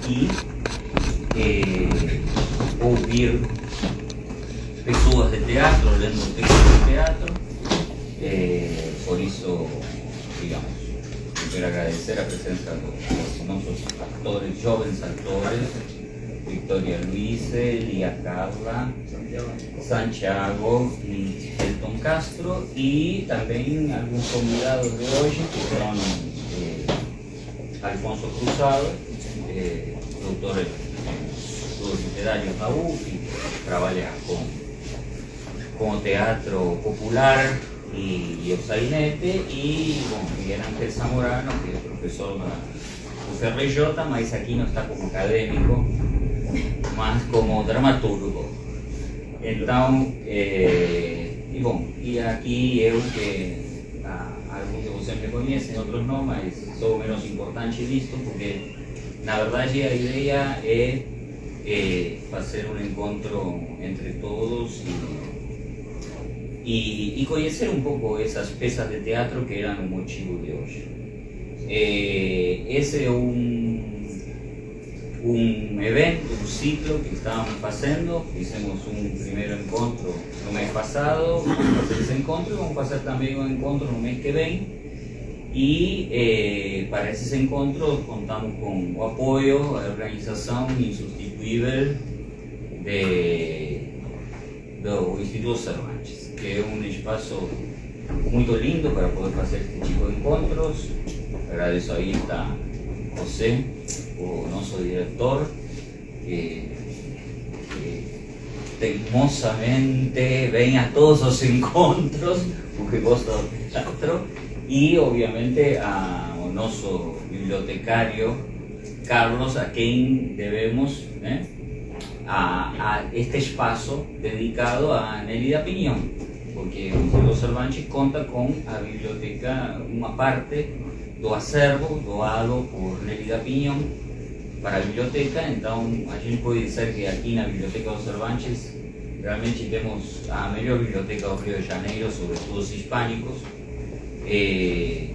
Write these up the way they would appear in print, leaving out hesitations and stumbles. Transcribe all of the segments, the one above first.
aqui ouvir pessoas de teatro lendo textos de teatro. Por isso, digamos, eu quero agradecer a presença dos nossos atores, jovens atores, Victoria Luise, Lia Carla, Santiago e Elton Castro, e também alguns convidados de hoje, que são Alfonso Cruzado, doutor em estudos literários na UF, trabalha com o teatro popular e o sainete, e Miguel Ángel Zamorano, que é professor da UFRJ, mas aqui não está como acadêmico, mas como dramaturgo. Então, e aqui eu, que alguns de vocês me conhecem, outros não, mas sou o menos importante disto, porque na verdade a ideia é fazer um encontro entre todos e conhecer um pouco essas peças de teatro que eram o motivo de hoje. Esse é um evento, um ciclo que estávamos fazendo. Fizemos um primeiro encontro no mês passado, vamos fazer esse encontro e vamos fazer também um encontro no mês que vem. E para esses encontros contamos com o apoio, a organização insubstituível do Instituto Cervantes, que é um espaço muito lindo para poder fazer este tipo de encontros. Agradeço aí a José, o nosso diretor, que teimosamente vem a todos os encontros, porque gosta do teatro, e obviamente ao nosso bibliotecário Carlos, a quem devemos a este espaço dedicado a Nélida Piñón, porque o Instituto Cervantes conta com a biblioteca, uma parte do acervo doado por Nélida Piñón para a biblioteca. Então a gente pode dizer que aqui na Biblioteca do Cervantes realmente temos a melhor biblioteca do Rio de Janeiro sobre estudos hispânicos. E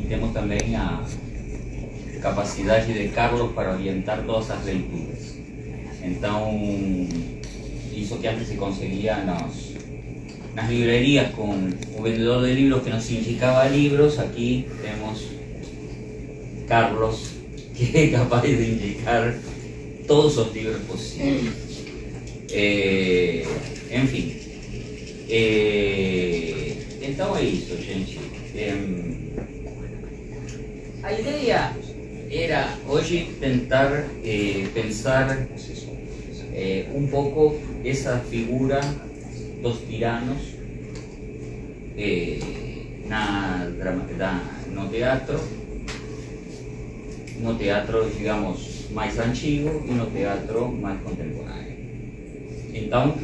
temos também a capacidade de Carlos para orientar todas as leituras. Então, isso que antes se conseguia nas livrarias com o vendedor de livros que nos indicava livros, aqui temos Carlos, que é capaz de indicar todos os livros possíveis. Enfim. Então é isso, gente. A ideia era hoje tentar pensar um pouco essa figura dos tiranos no teatro, digamos, mais antigo e no teatro mais contemporâneo. Então,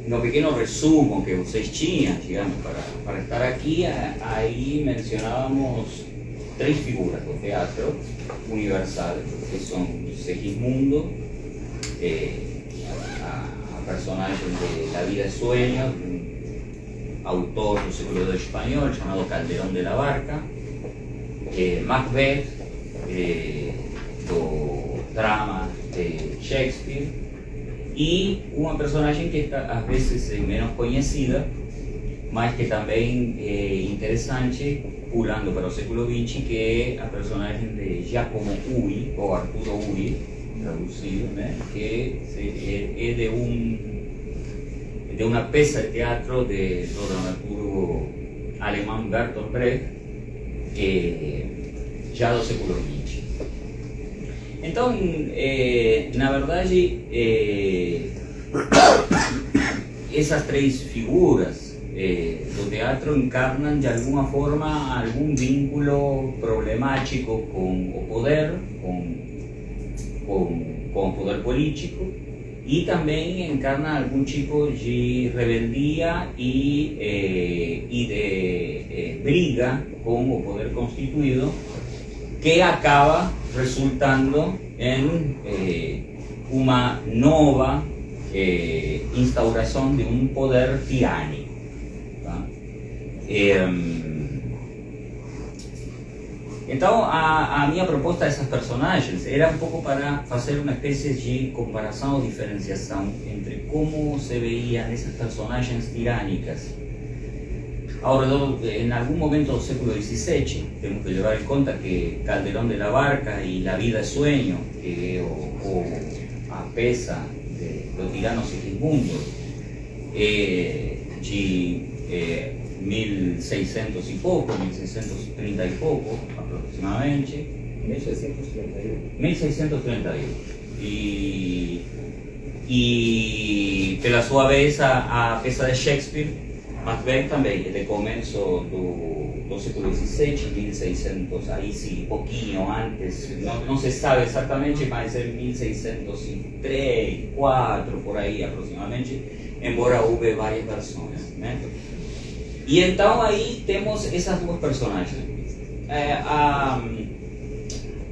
no pequeno resumo que vocês tinham, digamos, para estar aqui, aí mencionávamos três figuras do teatro universal, que são Segismundo, a personagem de La vida es sueño, um autor do século II espanhol chamado Calderón de la Barca, Macbeth, do drama de Shakespeare, e uma personagem que às vezes é menos conhecida, mas que também é interessante, pulando para o século XX, que é a personagem de Giacomo Ui, ou Arturo Ui, traduzido, que é de uma peça de teatro do dramaturgo alemão Bertolt Brecht, já do século XX. Então, na verdade, essas três figuras do teatro encarnam de alguma forma algum vínculo problemático com o poder, com o poder político, e também encarna algum tipo de rebeldia e de briga com o poder constituído, que acaba resultando em uma nova instauração de um poder tirânico. Tá? Então, a minha proposta a essas personagens era um pouco para fazer uma espécie de comparação ou diferenciação entre como se veíam essas personagens tirânicas ao redor, em algum momento do século XVII. Temos que levar em conta que Calderón de la Barca e La Vida es Sueño, que é a peça do tirano Segismundo, de 1600 y poco, 1630 y poco aproximadamente. 1631. 1631. E pela sua vez a peça de Shakespeare, Macbeth também, é de começo do século XVII, 1600, aí sim, pouquinho antes, não se sabe exatamente, mas é 1603, 4, por aí aproximadamente, embora houve várias versões, né? E então aí temos essas duas personagens.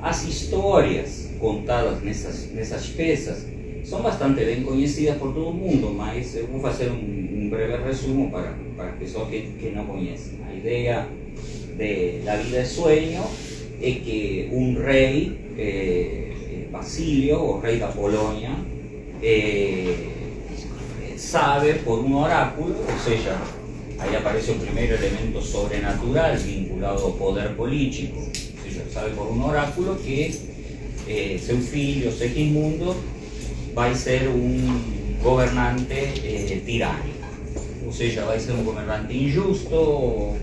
As histórias contadas nessas peças são bastante bem conhecidas por todo mundo, mas eu vou fazer um breve resumo para as pessoas que não conhecem. A ideia de La Vida es Sueño é que um rei, Basílio, o rei da Polônia, sabe por um oráculo, ou seja, aí aparece o primeiro elemento sobrenatural vinculado ao poder político, ou seja, sabe por um oráculo que seu filho, Segismundo, vai ser um governante tirânico, ou seja, vai ser um governante injusto,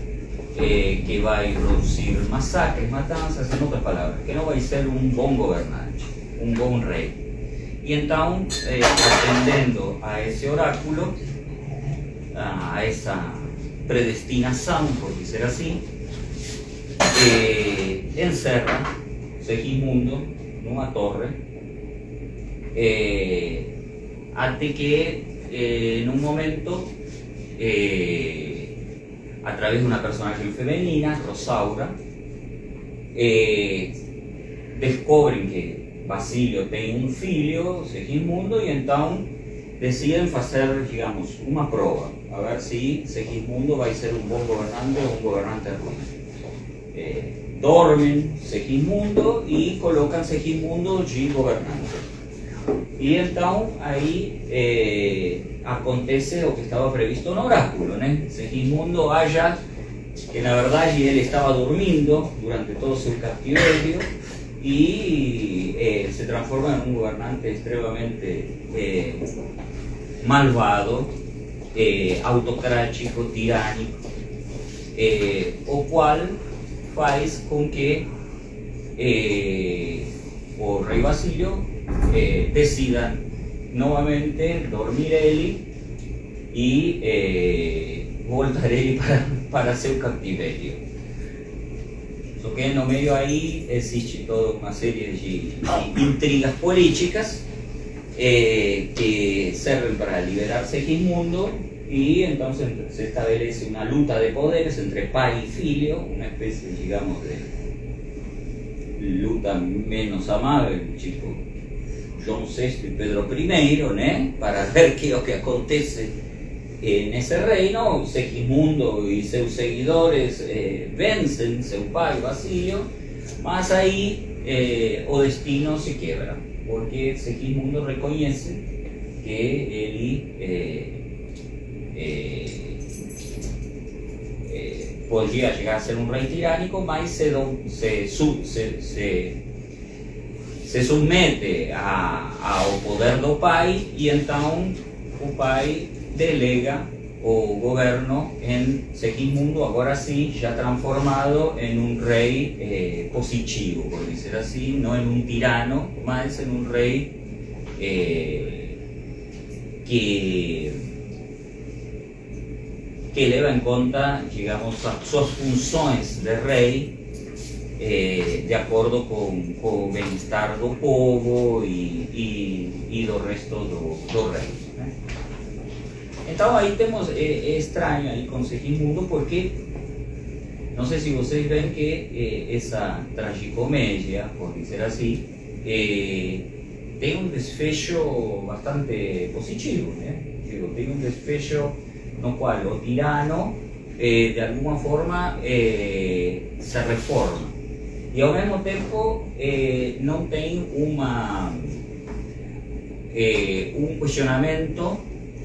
que vai produzir massacres, matanças, em outras palavras, que não vai ser um bom governante, um bom rei. E então, atendendo a esse oráculo, a essa predestinação, por dizer assim, encerra Segismundo numa torre, até que, num momento, a través de uma personagem feminina, Rosaura, descobrem que Basílio tem um filho, Segismundo, e então decidem fazer, digamos, uma prova, a ver se Segismundo vai ser um bom governante ou um governante ruim. Dormem Segismundo e colocam Segismundo de governante. E então aí acontece o que estava previsto no oráculo, né? Segismundo acha que na verdade ele estava dormindo durante todo o seu cativerio e se transforma em um governante extremamente malvado, autocrático, tirânico, o qual faz com que o rei Basílio decida novamente dormir ele e voltar ele para seu cativerio. Só que no meio aí existe toda uma série de intrigas políticas que servem para liberar Segismundo, e então se estabelece uma luta de poderes entre pai e filho, uma espécie, digamos, de luta menos amável, tipo João VI e Pedro I, né? Para ver que o que acontece nesse reino. Segismundo e seus seguidores vencem seu pai, Basílio, mas aí o destino se quebra, porque Segismundo reconhece que ele podia chegar a ser um rei tirânico, mas se submete ao poder do pai, e então o pai delega o governo em Segismundo, agora sim, já transformado em um rei positivo, por dizer assim, não em um tirano, mas em um rei que leva em conta, digamos, suas funções de rei, de acordo com o bem-estar do povo e do resto do reino, né? Então aí temos, é estranho aí com Segismundo, porque não sei se vocês veem que essa tragicomédia, por dizer assim, tem um desfecho bastante positivo, né? Digo, tem um desfecho no qual o tirano, de alguma forma, se reforma. E ao mesmo tempo não tem um questionamento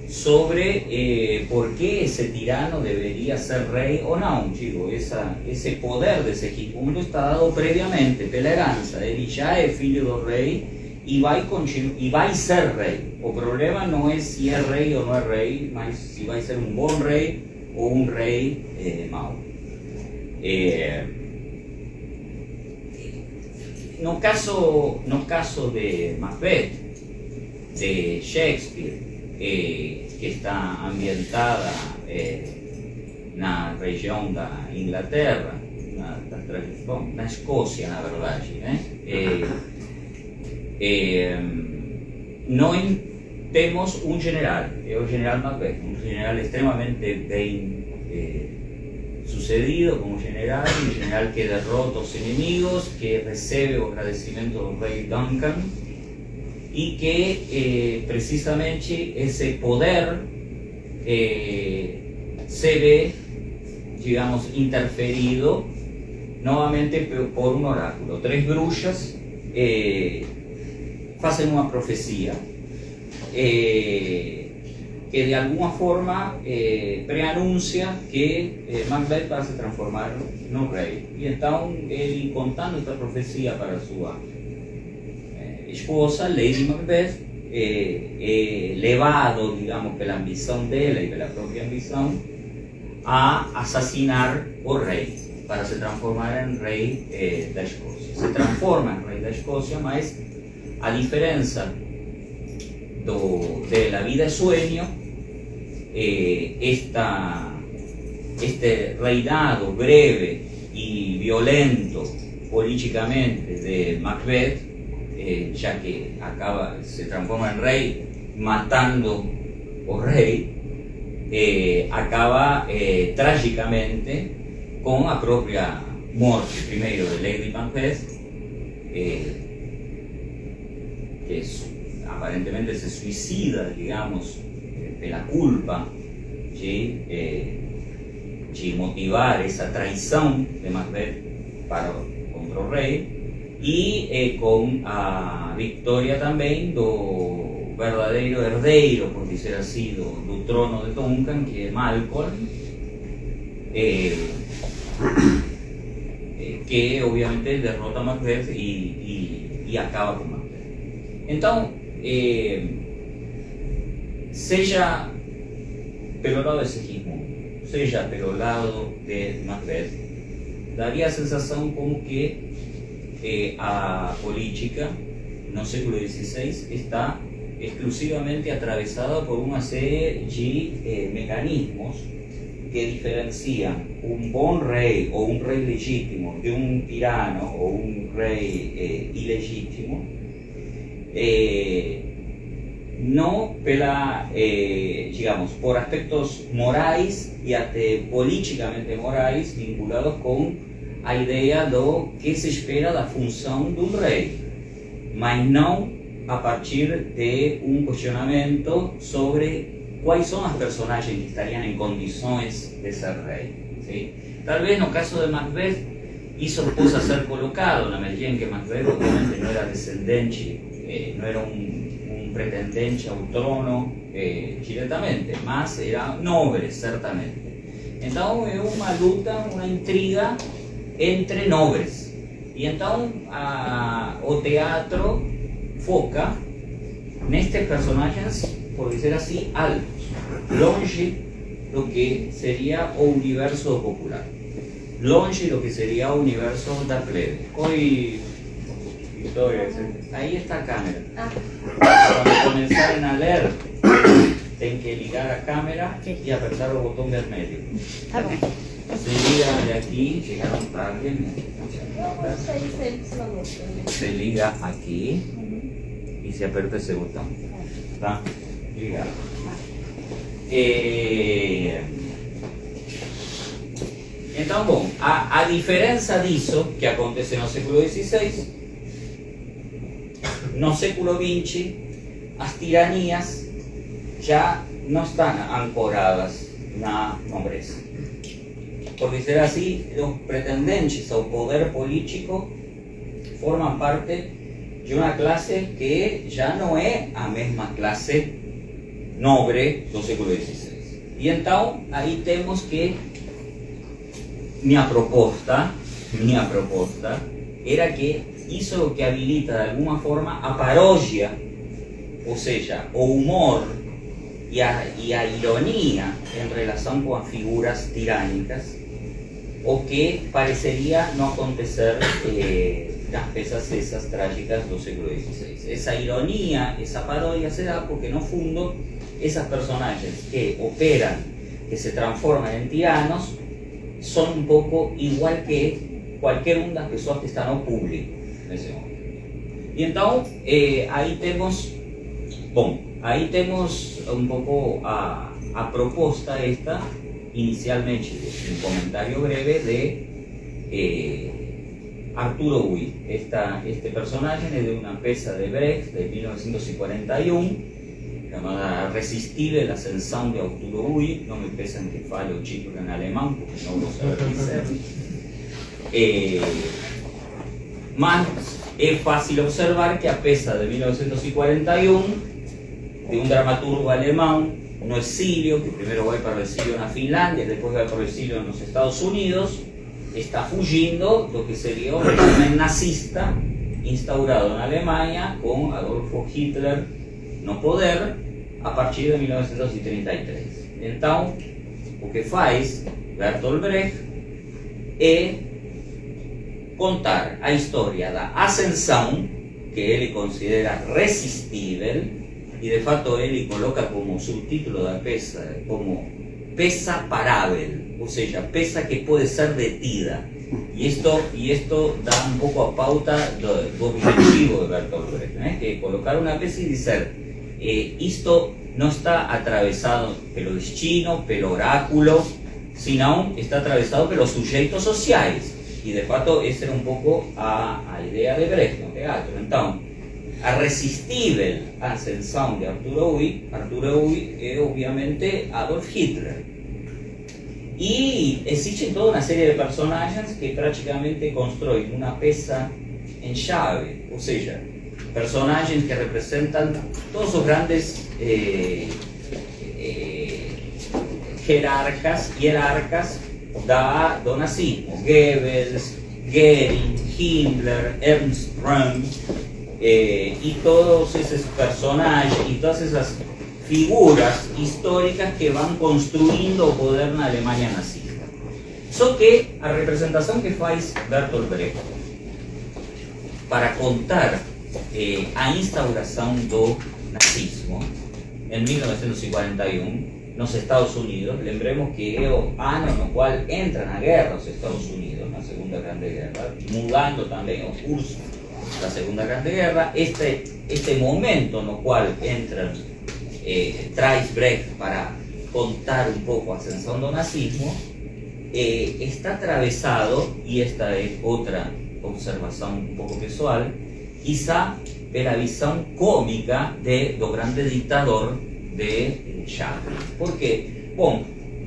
sobre por que esse tirano deveria ser rei ou não. Digo, esse poder de Segismundo está dado previamente pela herança. Ele já é filho do rei e vai ser rei. O problema não é se é rei ou não é rei, mas se vai ser um bom rei ou um rei mau. No caso de Macbeth, de Shakespeare, que está ambientada na região da Inglaterra, na Escócia, na verdade, né? Nós temos um general, é o general Macbeth, um general extremamente bem sucedido como general, un general que derrota a los enemigos, que recibe el agradecimiento del rey Duncan y que precisamente ese poder se ve, digamos, interferido nuevamente por un oráculo. 3 brujas hacen una profecía que de alguna forma preanuncia que Macbeth va a se transformar en un rey. Y entonces él contando esta profecía para su esposa, Lady Macbeth, levado, digamos, por la ambición de ella y por la propia ambición, a asesinar al rey, para se transformar en rey de Escocia. Se transforma en rey de Escocia, mas a diferencia de La vida de sueño, este reinado breve y violento políticamente de Macbeth, ya que se transforma en rey matando al rey, acaba trágicamente con la propia muerte primero de Lady Macbeth, que aparentemente se suicida, digamos, de la culpa de motivar esa traición de Macbeth contra el rey, y con a victoria también do verdadeiro herdeiro, por decir así, do trono de Duncan, que es Malcolm, que obviamente derrota a Macbeth y acaba con Macbeth. Entonces, sea pelo lado de Segismundo, sea pelo lado de Macbeth, daría a sensación como que a política no século XVI está exclusivamente atravesada por una serie de mecanismos que diferencian un buen rey o un rey legítimo de un tirano o un rey ilegítimo, no digamos, por aspectos morais y hasta políticamente morais vinculados con a idea de que se espera da função de um rei, mas não a partir de um questionamento sobre quais são as personagens que estariam em condições de ser rei. ¿Sí? Tal vez no caso de Macbeth isso possa ser colocado na medida em que Macbeth obviamente não era descendente, não era um pretendente ao trono diretamente, mas era nobre, certamente. Então é uma luta, uma intriga entre nobres. Y entonces o teatro foca nestes personajes, por decir así, altos, longe lo que sería o universo popular, longe lo que sería o universo da plebe. Hoy, Victoria, ahí está a cámara. Cuando comenzaren a leer, tienen que ligar a cámara y apretar el botón vermelho. Tá bom. Se liga de aquí, llegaron tarde. Se liga aquí y se aprieta ese botón. ¿Está? Liga. Então, bom, a diferença disso que acontece no século XVI no século XX, as tiranias ya no están ancoradas na nobreza. Porque será así, los pretendentes ao poder político forman parte de una clase que ya no es a mesma clase nobre do século XVI. E então, aí temos que minha proposta era que isso é o que habilita de alguma forma a paródia, ou seja, o humor e a ironia em relação com as figuras tirânicas, o que pareceria não acontecer nas peças essas trágicas do século XVI. Essa ironia, essa paródia se dá porque, no fundo, essas personagens que operam, que se transformam em tiranos, são um pouco igual que qualquer uma das pessoas que estão no público nesse momento. E então, aí temos um pouco a proposta esta, inicialmente, um comentário breve de Arturo Ui. Este personaje es de una pieza de Brecht de 1941, llamada Resistible, la ascensão de Arturo Ui. No me pesan que fale o título en alemán, porque no lo saber dizer. Mas es fácil observar que a pieza de 1941, de un dramaturgo alemán, no exilio, que primero va para el exilio en Finlandia, después va para el exilio en los Estados Unidos, está fugindo lo que sería un régimen nazista instaurado en Alemania con Adolfo Hitler no poder a partir de 1933. Então, o que faz Bertolt Brecht é contar a história da ascensão, que ele considera resistível, e de fato ele coloca como subtítulo da peça como peça parável, ou seja, peça que pode ser detida. E isto dá um pouco a pauta do objetivo de Bertolt Brecht, que é colocar uma peça e dizer isto não está atravessado pelo destino, pelo oráculo, senão está atravessado pelos sujeitos sociais. E de fato essa era um pouco a ideia de Brecht no teatro. Então, a resistível ascensão de Arturo Ui é obviamente Adolf Hitler. E existe toda uma série de personagens que praticamente constroem uma peça em chave, ou seja, personagens que representam todos os grandes hierarcas do nazismo: Goebbels, Goering, Himmler, Ernst Röhm, y todos esos personajes y todas esas figuras históricas que van construindo o poder na Alemanha nazista. Só que a representação que faz Bertolt Brecht para contar a instauração do nazismo em 1941 nos Estados Unidos, lembremos que é o ano no qual entra na guerra os Estados Unidos, na Segunda Grande Guerra, mudando também o curso da Segunda Grande Guerra. Este momento no qual entra, traz Brecht para contar um pouco a ascensão do nazismo, está atravessado, e esta é outra observação um pouco pessoal, quizá pela visão cômica do grande ditador de Chaplin. Porque, bom,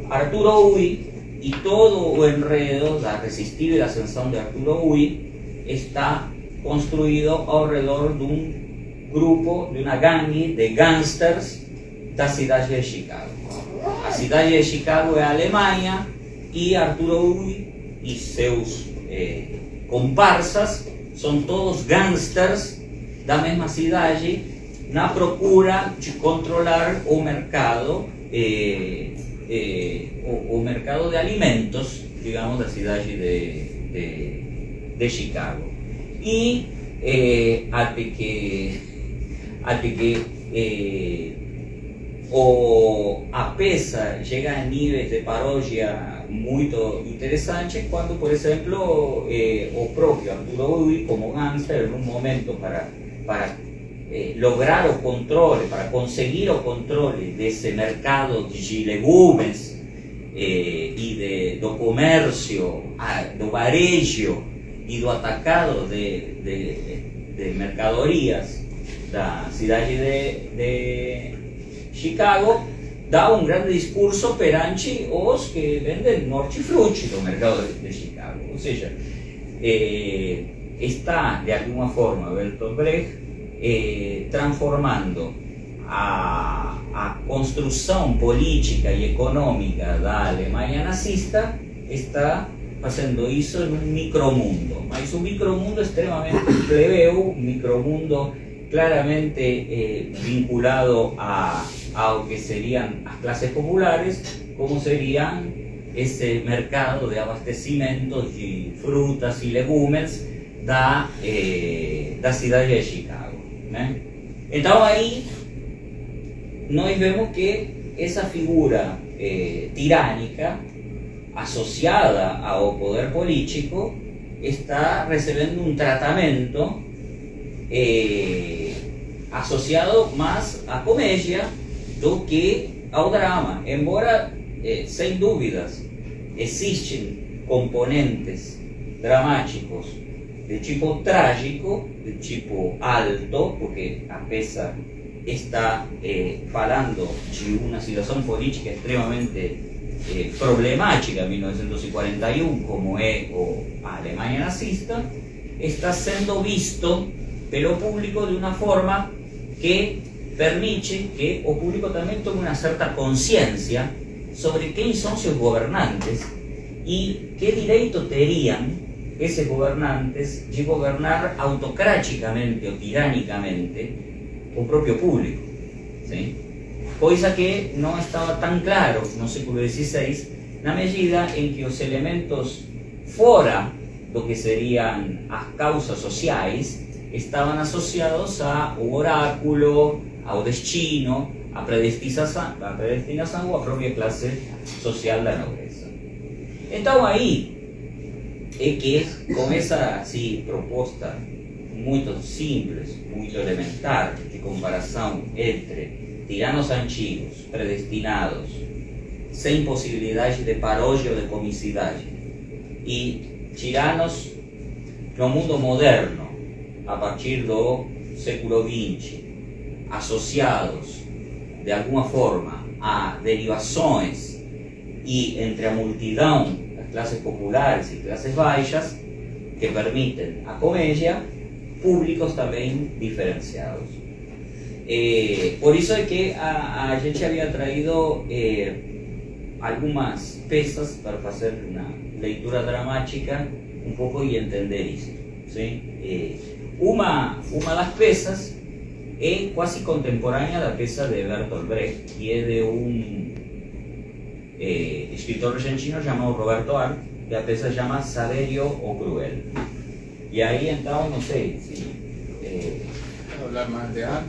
Arturo Ui e todo o enredo da resistível ascensão de Arturo Ui está construído ao redor de um grupo, de uma gangue de gangsters da cidade de Chicago. A cidade de Chicago é a Alemanha e Arturo Ui e seus comparsas são todos gangsters da mesma cidade, na procura de controlar o mercado, o mercado de alimentos, digamos, da cidade de Chicago. E até que a peça chega a níveis de paródia muito interessantes, quando, por exemplo, o próprio Arturo Ui, como gangster, em um momento para lograr o controle, para conseguir o controle desse mercado de legumes e do comércio, do varejo e do atacado de mercadorias da cidade de Chicago, dá um grande discurso perante os que vendem hortifruti do mercado de Chicago. Ou seja, está, de alguma forma, Bertolt Brecht transformando a construção política e econômica da Alemanha nazista, está fazendo isso num micromundo, mas um micromundo extremamente plebeu, um micromundo claramente vinculado ao que seriam as classes populares, como seriam esse mercado de abastecimentos de frutas e legumes da cidade de Chicago, né? Então aí nós vemos que essa figura tirânica associada ao poder político está recebendo um tratamento associado mais à comédia do que ao drama, embora sem dúvidas existem componentes dramáticos de tipo trágico, de tipo alto, porque a peça está falando de uma situação política extremamente problemática em 1941, como é a Alemanha nazista, está sendo visto pelo público de uma forma que permite que o público também tome uma certa consciência sobre quem são seus governantes e que direito teriam esses governantes de governar autocraticamente ou tiranicamente o próprio público, sim? Coisa que não estava tão claro no século XVI, na medida em que os elementos fora do que seriam as causas sociais estavam associados ao oráculo, ao destino, à predestinação ou à própria classe social da nobreza. Então aí é que com essa assim, proposta muito simples, muito elementar de comparação entre tiranos antigos, predestinados, sem possibilidade de paródia ou de comicidade, e tiranos no mundo moderno, a partir do século XX, associados de alguma forma a derivações e entre a multidão, as classes populares e classes baixas, que permitem a comédia, públicos também diferenciados. Por isso é que a gente havia traído algumas peças para fazer uma leitura dramática um pouco e entender isso. Sim? Uma das peças é quase contemporânea da peça de Bertolt Brecht, que é de um escritor argentino chamado Roberto Arlt, que a peça chama Saverio o Cruel. E aí então, não sei se... hablar más de arte.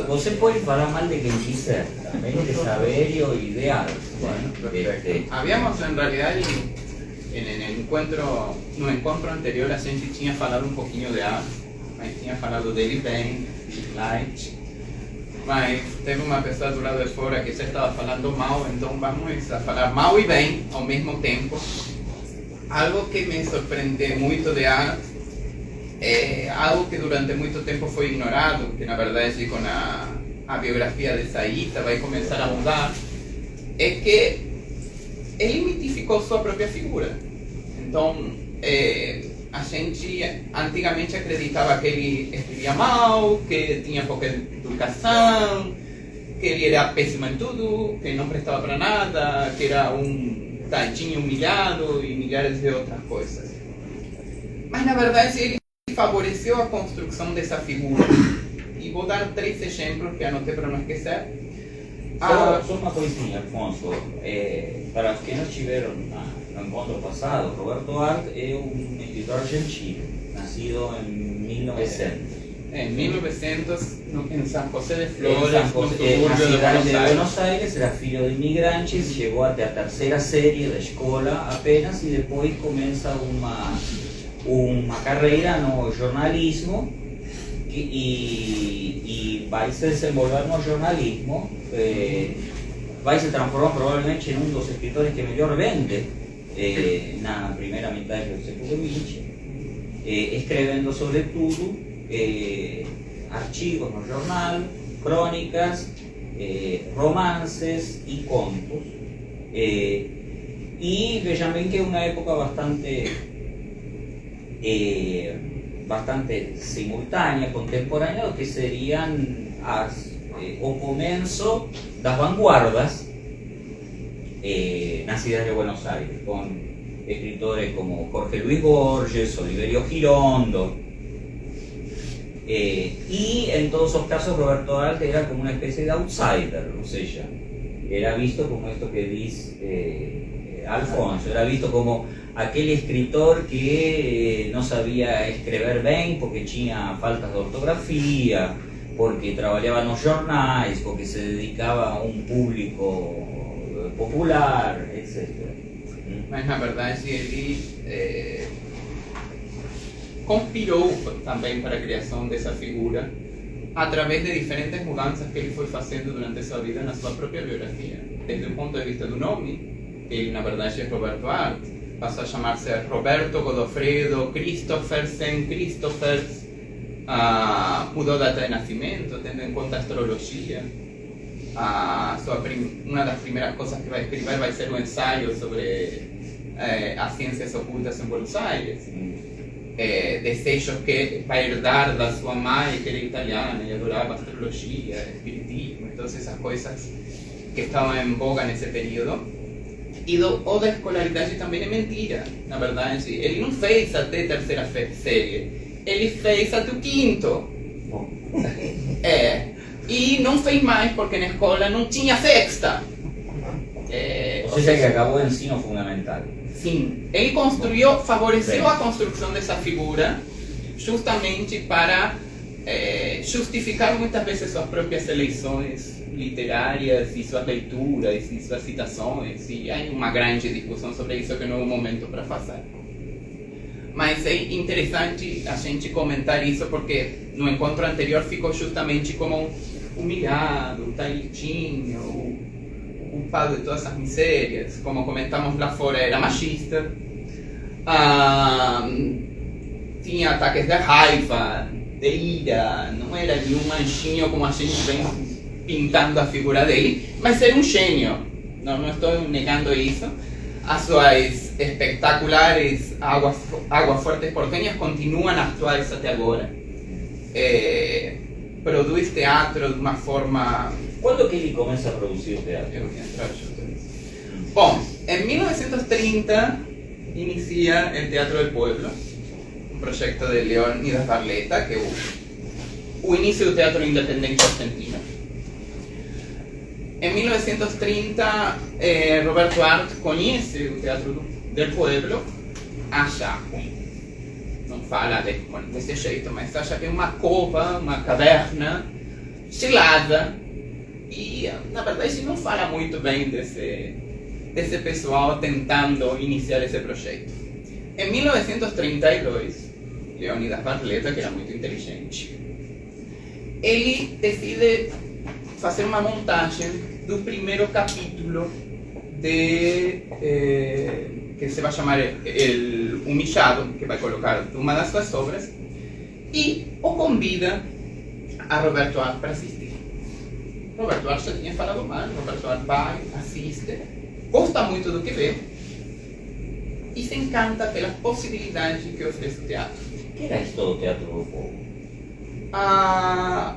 Você pode falar mal de quem quiser, também de Saverio e de Arlt. Bueno, perfecto. Habíamos en realidad en el encuentro, no encontro anterior, a gente tinha falado um pouquinho de arte, mas tinha falado dele bem, Light, mas teve uma pessoa do lado de fora que já estava falando mal, então vamos a falar mal e bem ao mesmo tempo. Algo que me surpreende muito de arte, algo que durante muito tempo foi ignorado, que na verdade com a biografia de Saíta vai começar a mudar, é que ele mitificou sua própria figura. Então, a gente antigamente acreditava que ele escrevia mal, que tinha pouca educação, que ele era péssimo em tudo, que não prestava para nada, que era um tadinho humilhado e milhares de outras coisas. Mas na verdade ele favoreceu a construção dessa figura. E vou dar 3 exemplos que anotei para não esquecer. Só uma coisinha, Alfonso. Para os que não estiveram no encontro passado, Roberto Arlt é um escritor argentino, nascido em 1900. En 1900, en San José de En Flores, San no José, suburbio na de cidade Buenos de Aires. Buenos Aires, era filho de imigrantes, chegou até a terceira série da escola apenas e depois começa uma carreira no jornalismo e vai se desenvolver no jornalismo, vai se transformar provavelmente em um dos escritores que melhor vende na primeira metade do século XX, escrevendo sobretudo archivos no jornal, crônicas, romances e contos. E vejam bem que é uma época bastante simultânea, contemporânea, do que seriam o começo das vanguardas na cidade de Buenos Aires, com escritores como Jorge Luis Borges, Oliverio Girondo. Y en todos los casos Roberto Arlt era como una especie de outsider, o sea, era visto como esto que dice Alfonso, era visto como aquel escritor que no sabía escribir bien porque tenía faltas de ortografía, porque trabajaba en los jornais, porque se dedicaba a un público popular, etc. Mas na verdade ele conspirou também para a criação dessa figura através de diferentes mudanças que ele foi fazendo durante sua vida na sua própria biografia. Desde o ponto de vista do nome, ele na verdade é Roberto Arlt, passou a chamar-se Roberto Godofredo Christophersen, Christophers, mudou a data de nascimento, tendo em conta a astrologia. Uma das primeiras coisas que vai escrever vai ser um ensaio sobre as ciências ocultas em Buenos Aires. Desejos que vai herdar da sua mãe, que era italiana e adorava astrologia, espiritismo, todas essas coisas que estavam em voga nesse período. E o da escolaridade também é mentira, na verdade. Ele não fez até terceira série, ele fez até o quinto. E não fez mais porque na escola não tinha sexta. Ou seja, que acabou o ensino fundamental. Sim, ele favoreceu a construção dessa figura justamente para justificar muitas vezes suas próprias eleições literárias e suas leituras e suas citações, e há uma grande discussão sobre isso que não é o momento para fazer. Mas é interessante a gente comentar isso porque no encontro anterior ficou justamente como humilhado, talitinho, o culpado de todas as misérias, como comentamos lá fora, era machista, tinha ataques de raiva, de ira, não era de um anjinho como a gente vem pintando a figura dele, mas era um gênio, não estou negando isso. As suas espetaculares Aguafuertes Porteñas continuam atuais até agora. Produz teatro de uma forma... Quando que ele começa a produzir teatro? Bom, em 1930 inicia o Teatro del Pueblo, um projeto de Leónidas Barletta, que é o início do teatro independente argentino. Em 1930, Roberto Arlt conhece o Teatro del Pueblo, acha, não fala desse jeito, mas acha que é uma cova, uma caverna gelada, e na verdade não fala muito bem desse pessoal tentando iniciar esse projeto. Em 1932, Leónidas Barletta, que era muito inteligente, ele decide fazer uma montagem do primeiro capítulo que se vai chamar El Humillado, que vai colocar uma das suas obras, e o convida a Roberto Arlt para assistir. Roberto Arlt já tinha falado mal, Roberto Arlt vai, assiste, gosta muito do que vê e se encanta pelas possibilidades que oferece o teatro. O que era isso do Teatro do Povo?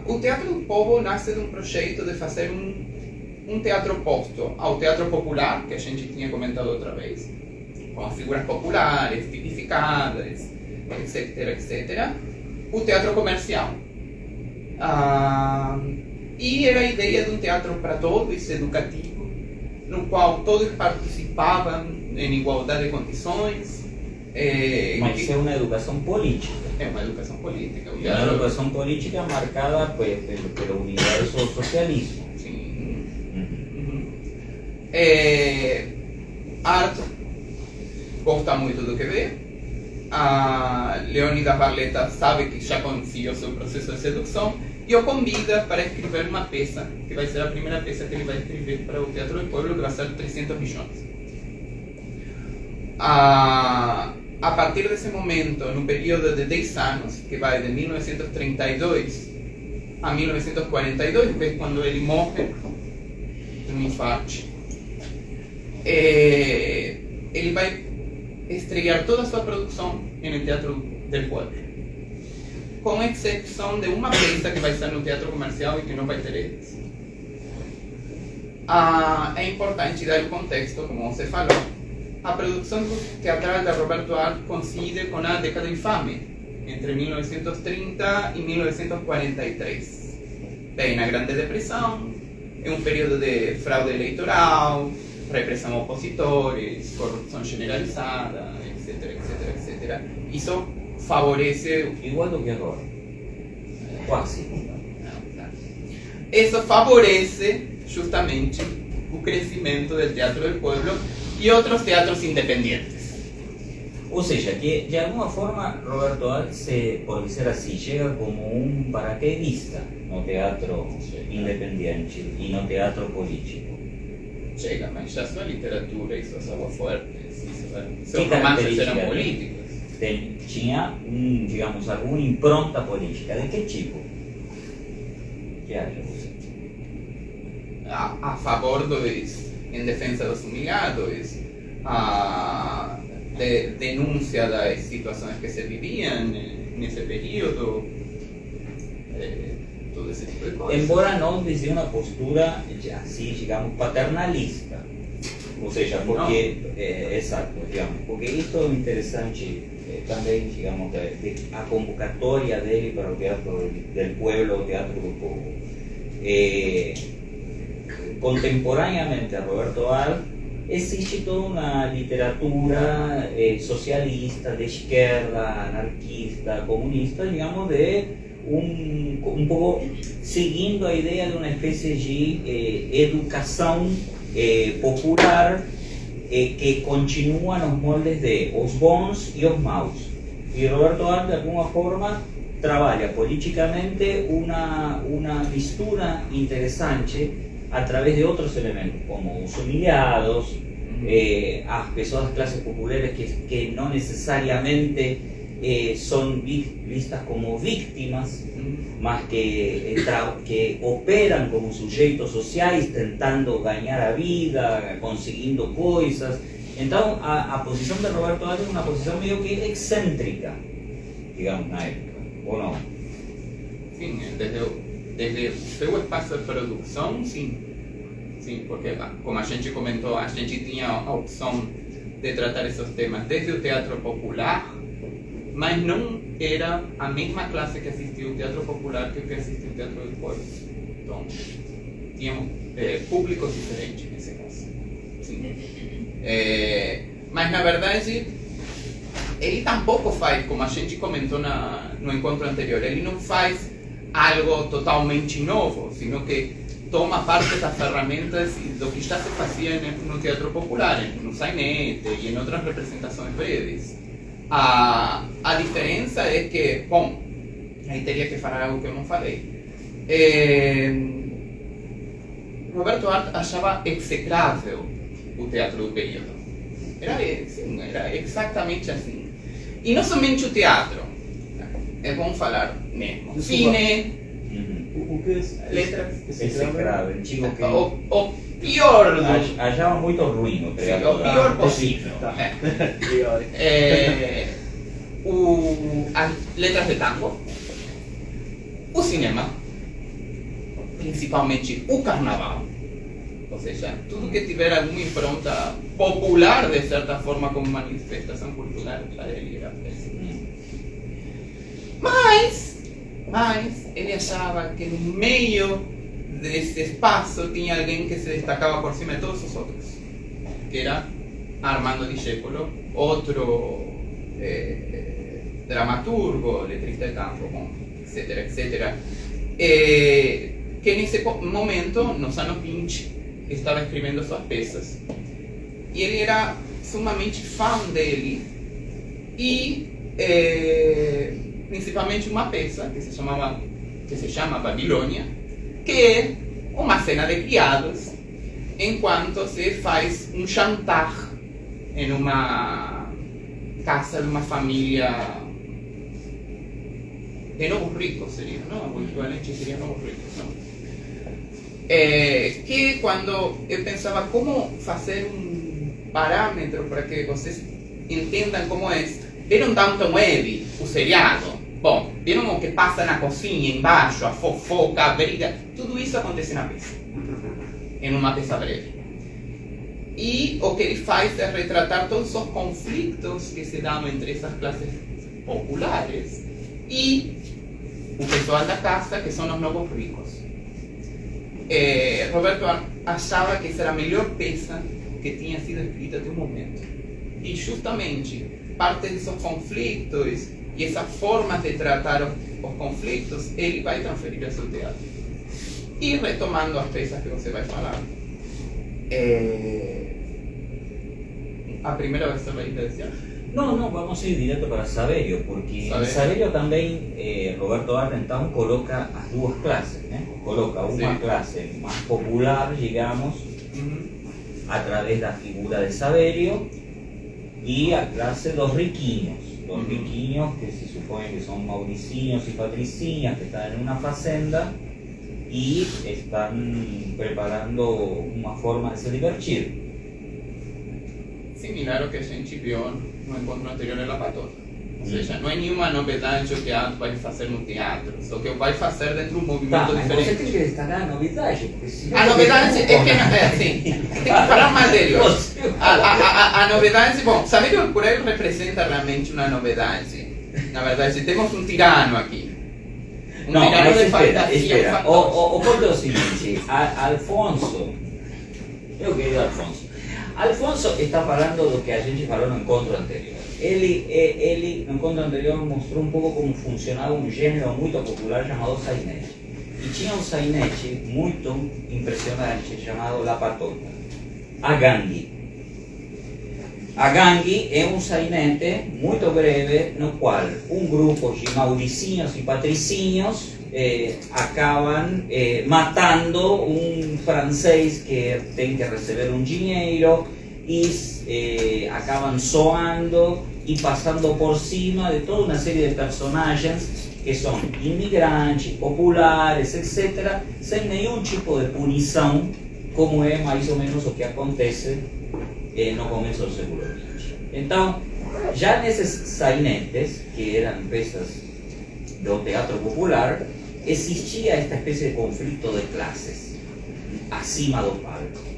O Teatro do Povo nasce de um projeto de fazer um teatro oposto ao teatro popular, que a gente tinha comentado outra vez, com as figuras populares, tipificadas, etc, etc. O teatro comercial. E era a ideia de um teatro para todos, educativo, no qual todos participavam em igualdade de condições. Mas é uma educação política. É uma educação política. Uma educação política marcada pelo universo do socialismo. Sim. Arlt gosta muito do que vê. Leónidas Barletta sabe que já conhecia o seu processo de sedução e o convida para escrever uma peça, que vai ser a primeira peça que ele vai escrever para o Teatro do Pueblo, que vai ser 300 milhões. A partir desse momento, no período de 10 anos, que vai de 1932 a 1942, que es cuando ele morre de un infarto. Ele vai estrear toda a sua produção no Teatro del Pueblo, com exceção de uma peça que vai estar no Teatro Comercial e que não vai ter eles. É importante dar o contexto, como você falou. A produção teatral de Roberto Art coincide com a década infame, entre 1930 e 1943. Vem na Grande Depressão, é um período de fraude eleitoral, repressão a opositores, corrupção generalizada, etc, etc, etc. Isso favorece... Igual do que agora. Quase. Isso favorece justamente o crescimento do Teatro del Pueblo e outros teatros independentes. Ou seja, que de alguma forma Roberto Art, por dizer assim, chega como um paraquedista no teatro independiente e no teatro político. Chega, mas já sua literatura e suas aguafuertes, seus Que romances eram característica políticos. Tinha, digamos, alguma impronta política. ¿De qué tipo? ¿Qué acha você? A favor em defesa dos humilhados, de denúncia das situações que se viviam nesse período, todo esse tipo de coisas. Embora não desde uma postura, assim, digamos, paternalista. Ou seja, porque, exato, digamos, porque isto é interessante também, digamos, a convocatória dele para o Teatro del Pueblo, o Teatro do Povo. Contemporaneamente a Roberto Art, existe toda uma literatura socialista, de esquerda, anarquista, comunista, digamos, de um pouco seguindo a ideia de uma espécie de educação popular que continua nos moldes de os bons e os maus. E Roberto Art, de alguma forma, trabalha politicamente uma mistura interessante a través de otros elementos, como os humilhados, as pessoas das clases populares que no necesariamente son vistas como víctimas, mas que operan como sujeitos sociais, tentando ganhar a vida, conseguindo coisas. Então, a posição de Roberto Art é uma posição meio que excêntrica, digamos, na época, ou não? Sim, desde o seu espaço de produção, sim. Sim, porque, como a gente comentou, a gente tinha a opção de tratar esses temas desde o teatro popular, mas não era a mesma classe que assistia o teatro popular que assistia o teatro do povo. Então, tínhamos públicos diferentes nesse caso. Sim. Mas, na verdade, ele tampouco faz, como a gente comentou no encontro anterior, ele não faz algo totalmente novo, sino que toma parte das ferramentas do que já se fazia no teatro popular, no sainete e em outras representações breves. A diferença é que, bom, aí teria que falar algo que eu não falei. Roberto Art achava execrável o teatro do período. Era exatamente assim. E não somente o teatro, é bom falar mesmo. Cine, O que é letras. Execrável, chico que O pior do... achava muito ruim o Sim, teatro. o pior possível. Pior. As letras de tango, o cinema, principalmente o carnaval, ou seja, tudo que tiver alguma impronta popular, de certa forma, como manifestação cultural, para ele era péssimo. Mas ele achava que no meio desse espaço tinha alguém que se destacava por cima de todos os outros, que era Armando Discépolo, outro dramaturgo, letrista de tango, etc, etc, que nesse momento, nos anos 20, estava escrevendo suas peças. E ele era sumamente fã dele e principalmente uma peça que se chama Babilônia, que é uma cena de criados enquanto se faz um jantar em uma casa de uma família de novos ricos seria, não? O equivalente seria novos ricos, não? Que quando eu pensava como fazer parâmetro para que vocês entendam como é. Viram Downton Abbey, o seriado? Bom, viram o que passa na cozinha, embaixo, a fofoca, a briga? Tudo isso acontece na peça, em uma peça breve. E o que ele faz é retratar todos os conflitos que se dão entre essas classes populares e o pessoal da casa, que são os novos ricos. Roberto achava que essa era a melhor peça que tinha sido escrita até o momento. E justamente parte desses conflitos e essa forma de tratar os conflitos, ele vai transferir ao seu teatro. E retomando as peças que você vai falar, a primeira vai ser a Iglesia. No, vamos a ir directo para Saverio, porque en Saverio también Roberto Arrentán coloca as duas clases, né? Coloca uma clase más popular, digamos, a través da figura de Saverio, y a clase dos riquiños, que se supone que son mauriciños y patriciñas que están en una fazenda y están preparando una forma de se divertir. Similar ao que a gente viu no encontro anterior da Patota. Ou seja, não é nenhuma novidade o que a vai fazer no teatro, só que vai fazer dentro de um movimento diferente. Você tem que destacar a novidade, porque se a novidade é que é assim, tem que falar mais dele hoje. A novidade, bom, sabe que o Curel representa realmente uma novidade. Na verdade, temos um tirano aqui. Não, mas espera. O ponto é o seguinte, Alfonso, eu querido Alfonso está falando do que a gente falou no encontro anterior. Ele no encontro anterior mostrou um pouco como funcionava um gênero muito popular chamado sainete. E tinha um sainete muito impressionante chamado La Patota, a gangue. A gangue é um sainete muito breve no qual um grupo de mauricinhos e patricinhos acabam matando um francês que tem que receber um dinheiro e acabam zoando e passando por cima de toda uma série de personagens que são imigrantes, populares, etc., sem nenhum tipo de punição, como é mais ou menos o que acontece no começo do século XX. Então, já nesses sainetes, que eram peças do teatro popular, existia esta espécie de conflito de classes acima do palco.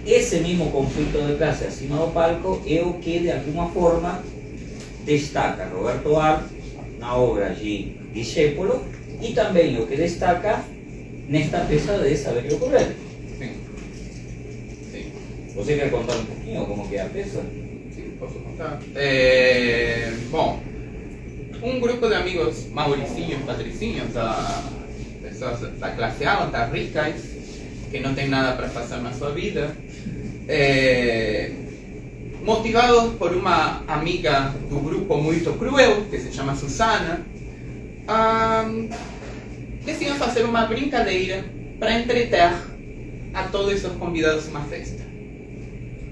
Esse mesmo conflito de classe acima do palco é o que, de alguma forma, destaca Roberto Arlt na obra de Discépolo e também o que destaca nesta peça de Saverio Curel. Você quer contar um pouquinho como que é a peça? Sim, posso contar. Bom, um grupo de amigos mauricinhos, patricinhos, pessoas da classe alta, ricas, que não tem nada para fazer na sua vida, motivados por uma amiga do grupo muito cruel, que se chama Susana, decidiram fazer uma brincadeira para entreter a todos esses convidados a uma festa.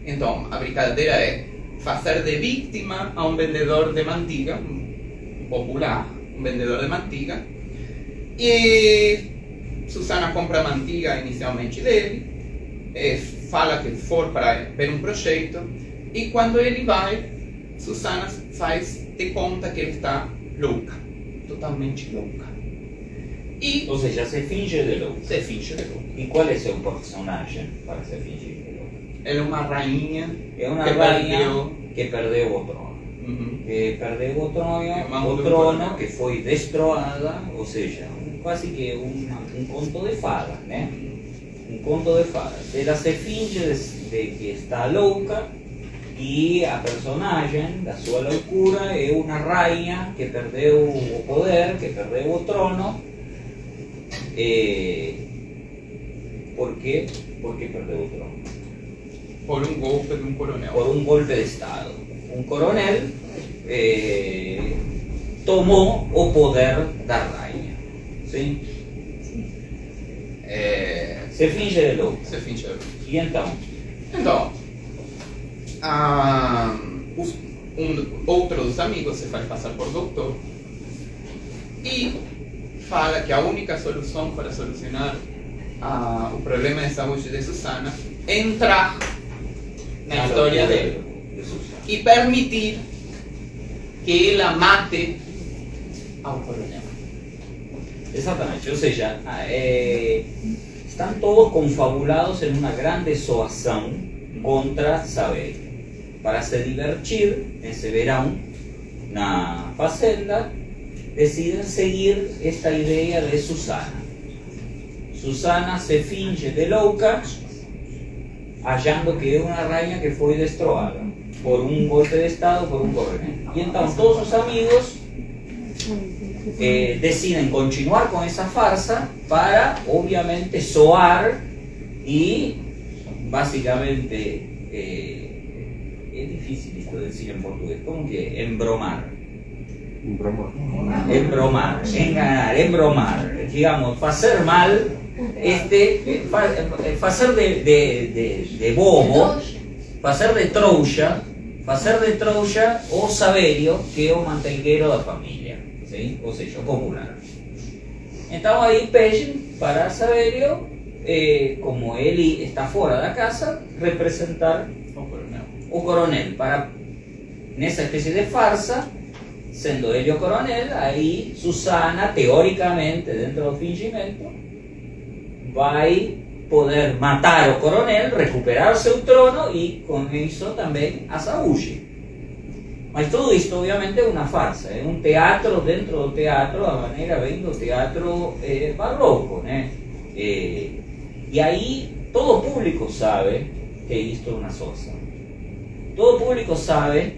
Então, a brincadeira é fazer de vítima a um vendedor de mantiga, popular, um vendedor de mantiga, e Susana compra a mantiga inicialmente dele, fala que for para ver um projeto, e quando ele vai, Susana faz de conta que ele está louca, totalmente louca. E, ou seja, se finge de louca. Se finge de louca. E qual é seu personagem para se fingir de louca? Ela é uma rainha, que perdeu o trono. Que perdeu o trono, que foi destroada, ou seja, quase que um conto de fadas, né? Um conto de fadas. Ela se finge de que está louca e a personagem da sua loucura é uma rainha que perdeu o poder, que perdeu o trono. Por quê? Porque perdeu o trono. Por um golpe de um coronel. Por um golpe de Estado. Um coronel tomou o poder da rainha. Sim? Se finge de louco. Se finge de louco. E então? Então, outro dos amigos se faz passar por doutor E fala que a única solução para solucionar o problema de saúde de Susana é entrar na história dele e permitir que ela mate ao coronel. Exatamente, ou seja, estão todos confabulados em uma grande zoação contra Saverio. Para se divertir nesse verão na fazenda, deciden seguir esta ideia de Susana. Susana se finge de louca, achando que é uma rainha que foi destroada por um golpe de estado, por um coronel. E então todos os amigos deciden continuar com essa farsa para, obviamente, zoar y básicamente, es difícil esto de decir en portugués, como que embromar. Embromar, enganar, embromar, digamos, hacer mal, hacer de bobo, hacer de trouxa o Saverio, que é o manteigueiro da família, ¿sí? Ou seja, o popular. Então aí pedem para Saverio, como ele está fora da casa, representar o coronel, para, nessa espécie de farsa, sendo ele o coronel, aí Susana, teoricamente, dentro do fingimento, vai poder matar o coronel, recuperar seu trono e, com isso, também a saúde. Mas tudo isso, obviamente, é uma farsa, é um teatro dentro do teatro, a maneira vem do teatro barroco, né? E aí, todo o público sabe que isto é uma zoação. Todo o público sabe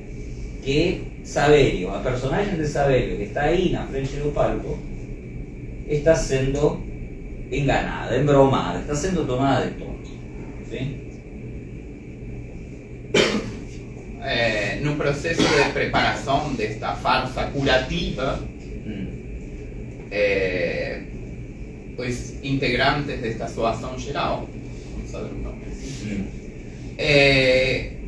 que Saverio, a personagem de Saverio, que está aí na frente do palco, está sendo enganada, embromada, está sendo tomada de tonto. ¿Sí? No processo de preparação desta farsa curativa, os integrantes desta zoação geral, vamos saber o nome assim,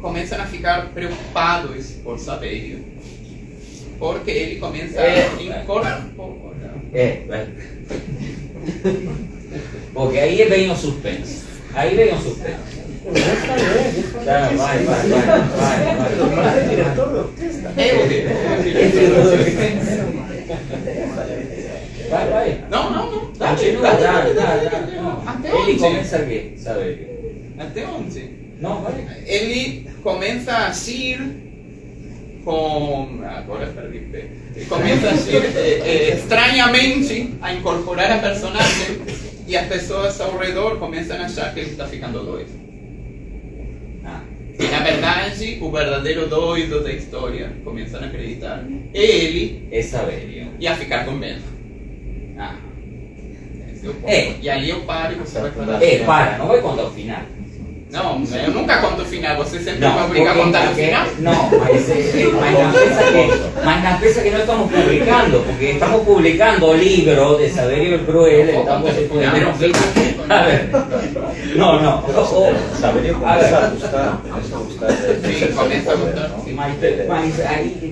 começam a ficar preocupados por Saverio, porque ele começa a incorporar. Porque aí vem o suspense. Aí vem o suspense. Vai. Vai. Não. Continua, dá. Ele começa a quê, Saverio? Até onde? Não, vai. Ele começa a agir com... Agora perdi o pé. Começa a agir estranhamente, a incorporar a personagem, e as pessoas ao redor começam a achar que ele está ficando doido. E na verdade, o verdadeiro doido da história, começam a acreditar, é ele, é Saverio, e a ficar com medo. E ali eu paro e você vai falar. Para, não vai contar o final. Não, eu nunca conto o final, você sempre me obriga a contar o final. Não, mas na peça que não estamos publicando, porque estamos publicando o livro de Saverio el Cruel, estamos escondendo. A ver, não. Saverio começa a gostar. Sim, começa a gostar.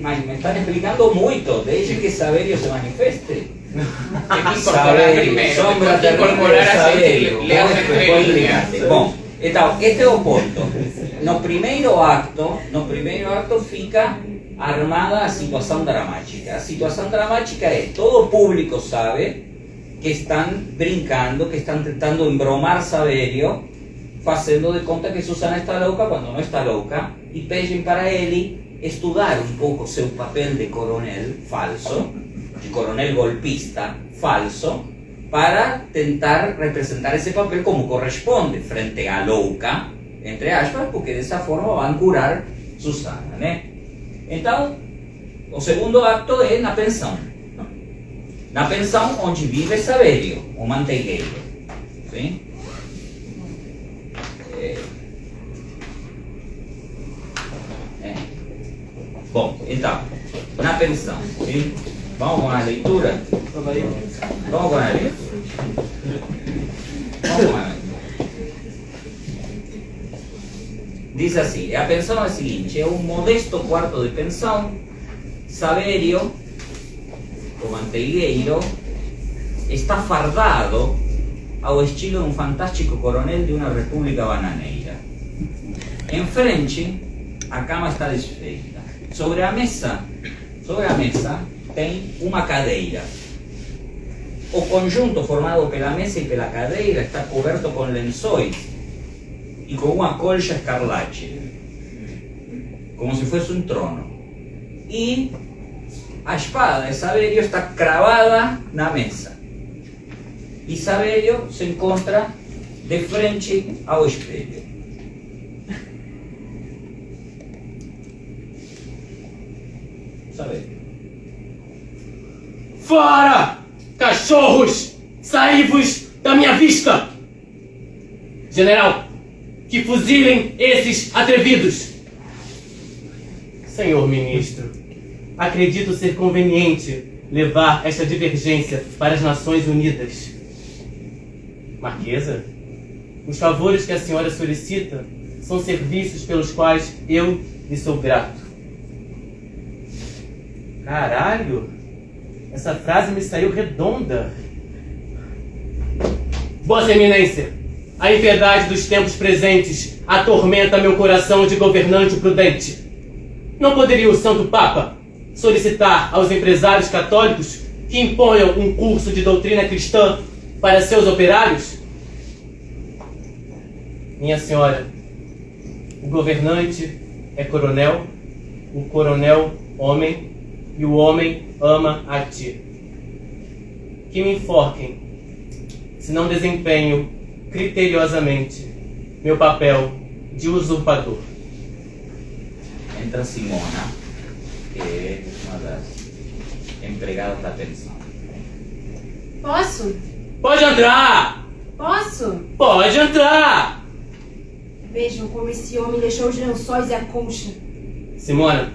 Mas me están explicando muito, deixe que Saverio se manifeste. Tem que incorporar primeiro, sombra tem que incorporar a gente, ler as entrelinhas. Bom, então, este é o ponto. No primeiro acto fica armada a situação dramática. A situação dramática é, todo o público sabe que estão brincando, que estão tentando embromar Saverio, fazendo de conta que Susana está louca quando não está louca, e pedem para ele estudar um pouco seu papel de coronel falso, de coronel golpista falso, para tentar representar esse papel como corresponde frente à louca, entre aspas, porque dessa forma vão curar Susana, né? Então, o segundo acto é na pensão. Na pensão onde vive Saverio, o manteigueiro. Sim? Bom, então, na pensão, sim? Vamos com a leitura? Vamos com a leitura. Diz assim, a pensão é a seguinte, é um modesto quarto de pensão, Saverio, o manteigueiro está fardado ao estilo de um fantástico coronel de uma república bananeira. Em frente, a cama está desfeita. Sobre a mesa tem uma cadeira. O conjunto formado pela mesa e pela cadeira está coberto com lençóis e com uma colcha escarlate, como se fosse um trono. E a espada de Saverio está cravada na mesa. E Saverio se encontra de frente ao espelho. Saverio. Fora! Cachorros! Saí-vos da minha vista! General, que fuzilem esses atrevidos! Senhor ministro, acredito ser conveniente levar esta divergência para as Nações Unidas. Marquesa, os favores que a senhora solicita são serviços pelos quais eu lhe sou grato. Caralho! Essa frase me saiu redonda. Vossa Eminência, a impiedade dos tempos presentes atormenta meu coração de governante prudente. Não poderia o Santo Papa solicitar aos empresários católicos que imponham um curso de doutrina cristã para seus operários? Minha senhora, o governante é coronel, o coronel homem, e o homem ama a ti. Que me enforquem, se não desempenho criteriosamente meu papel de usurpador. Entra Simona, que é uma das empregadas da pensão. Posso? Pode entrar! Posso? Pode entrar! Vejam como esse homem deixou os lençóis e a concha. Simona,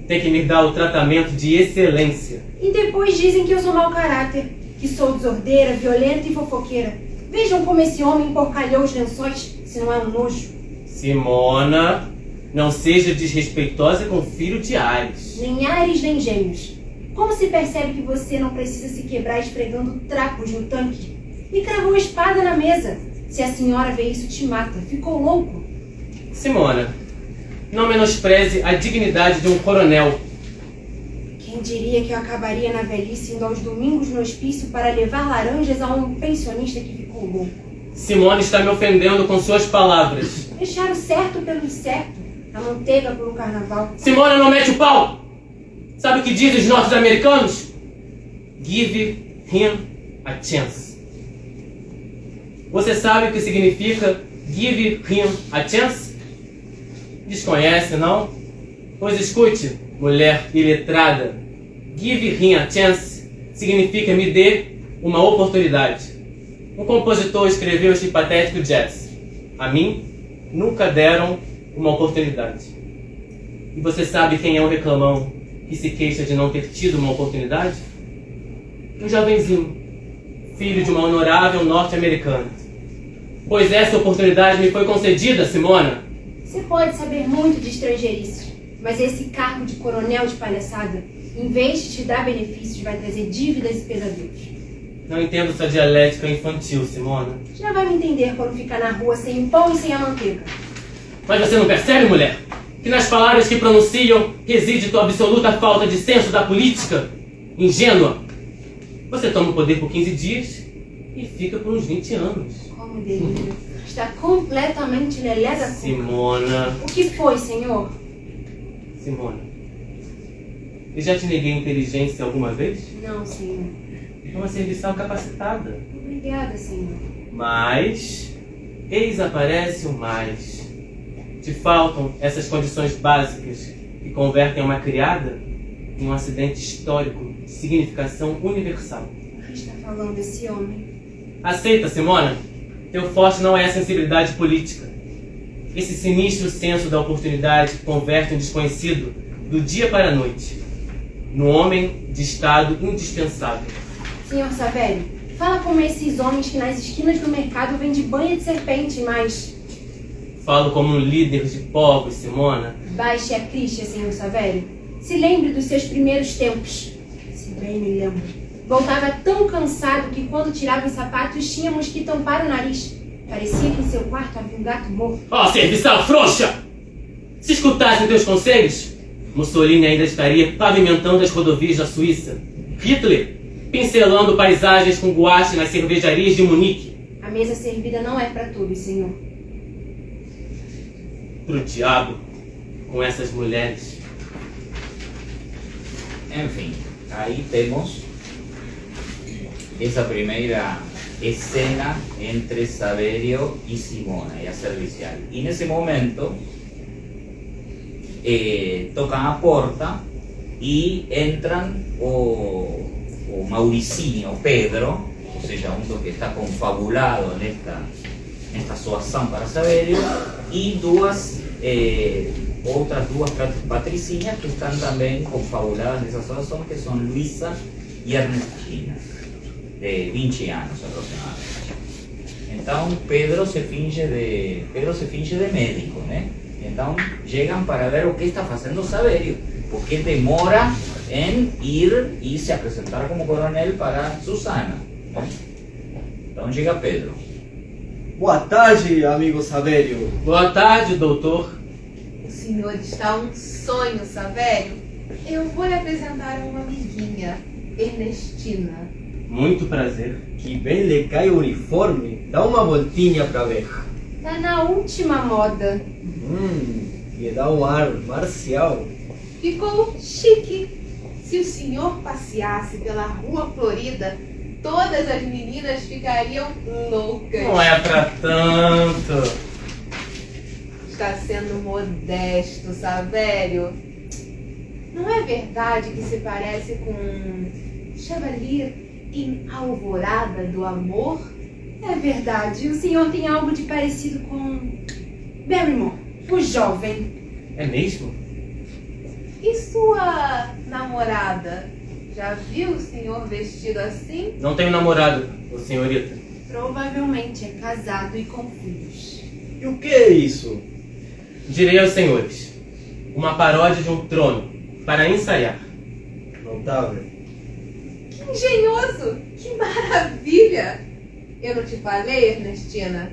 tem que me dar o tratamento de excelência. E depois dizem que eu sou mau caráter, que sou desordeira, violenta e fofoqueira. Vejam como esse homem emporcalhou os lençóis, se não é um nojo. Simona, não seja desrespeitosa com o filho de Ares. Nem Ares, nem Gêmeos. Como se percebe que você não precisa se quebrar esfregando trapos no tanque? E cravou a espada na mesa. Se a senhora vê isso, te mata. Ficou louco? Simona, não menospreze a dignidade de um coronel. Quem diria que eu acabaria na velhice indo aos domingos no hospício para levar laranjas a um pensionista que ficou louco? Simone está me ofendendo com suas palavras. Deixar o certo pelo incerto, a manteiga por um carnaval. Simone não mete o pau! Sabe o que dizem os norte-americanos? Give him a chance. Você sabe o que significa give him a chance? Desconhece, não? Pois escute, mulher iletrada. Give him a chance significa me dê uma oportunidade. Um compositor escreveu este patético jazz. A mim, nunca deram uma oportunidade. E você sabe quem é o reclamão que se queixa de não ter tido uma oportunidade? Um jovenzinho, filho de uma honorável norte-americana. Pois essa oportunidade me foi concedida, Simona. Você pode saber muito de estrangeirices, mas esse cargo de coronel de palhaçada, em vez de te dar benefícios, vai trazer dívidas e pesadelos. Não entendo sua dialética infantil, Simona. Já vai me entender quando ficar na rua sem o pão e sem a manteiga. Mas você não percebe, mulher, que nas palavras que pronunciam reside tua absoluta falta de senso da política? Ingênua. Você toma o poder por 15 dias e fica por uns 20 anos. Como delírio. Está completamente lelé da cuca. Simona. O que foi, senhor? Simona. Eu já te neguei inteligência alguma vez? Não, senhor. É uma serviçal capacitada. Obrigada, senhor. Mas, eis aparece o mais. Te faltam essas condições básicas que convertem uma criada em um acidente histórico de significação universal. O que está falando esse homem? Aceita, Simona. Teu forte não é a sensibilidade política. Esse sinistro senso da oportunidade converte um desconhecido do dia para a noite no homem de estado indispensável. Senhor Saverio, fala como esses homens que nas esquinas do mercado vendem banha de serpente, mas... Falo como um líder de povos, Simona. Baixe a Cristian, senhor Saverio. Se lembre dos seus primeiros tempos. Se bem me lembro. Voltava tão cansado que quando tirava os sapatos tínhamos que tampar o nariz. Parecia que em seu quarto havia um gato morto. Ó, serviçal frouxa! Se escutassem teus conselhos, Mussolini ainda estaria pavimentando as rodovias da Suíça. Hitler, pincelando paisagens com guache nas cervejarias de Munique. A mesa servida não é para todos, senhor. Pro diabo com essas mulheres. Enfim, aí temos essa primeira escena entre Saverio y Simona, y a servicial. Y en ese momento tocan a porta y entran o Mauricinho, Pedro, o sea, uno que está confabulado en esta situación para Saverio, y otras dos patricinhas que están también confabuladas en esa situación, que son Luisa y Ernestina, de 20 años aproximadamente. Entonces Pedro se finge de médico, ¿no? Entonces llegan para ver o que está haciendo Saverio, porque demora en ir y se presentar como coronel para Susana, ¿no? Entonces llega Pedro. Boa tarde, amigo Saverio. Boa tarde, doutor. O senhor está um sonho, Saverio. Eu vou lhe apresentar uma amiguinha, Ernestina. Muito prazer. Que bem lhe cai o uniforme. Dá uma voltinha pra ver. Tá na última moda. Lhe dá um ar marcial. Ficou chique. Se o senhor passeasse pela Rua Florida, todas as meninas ficariam loucas. Não é pra tanto. Está sendo modesto, Saverio. Não é verdade que se parece com Chevalier em Alvorada do Amor? É verdade, o senhor tem algo de parecido com Barrymore, o jovem. É mesmo? E sua namorada? Já viu o senhor vestido assim? Não tenho namorado, ô senhorita. Provavelmente é casado e com filhos. E o que é isso? Direi aos senhores, uma paródia de um trono, para ensaiar. Notável. Que engenhoso! Que maravilha! Eu não te falei, Ernestina?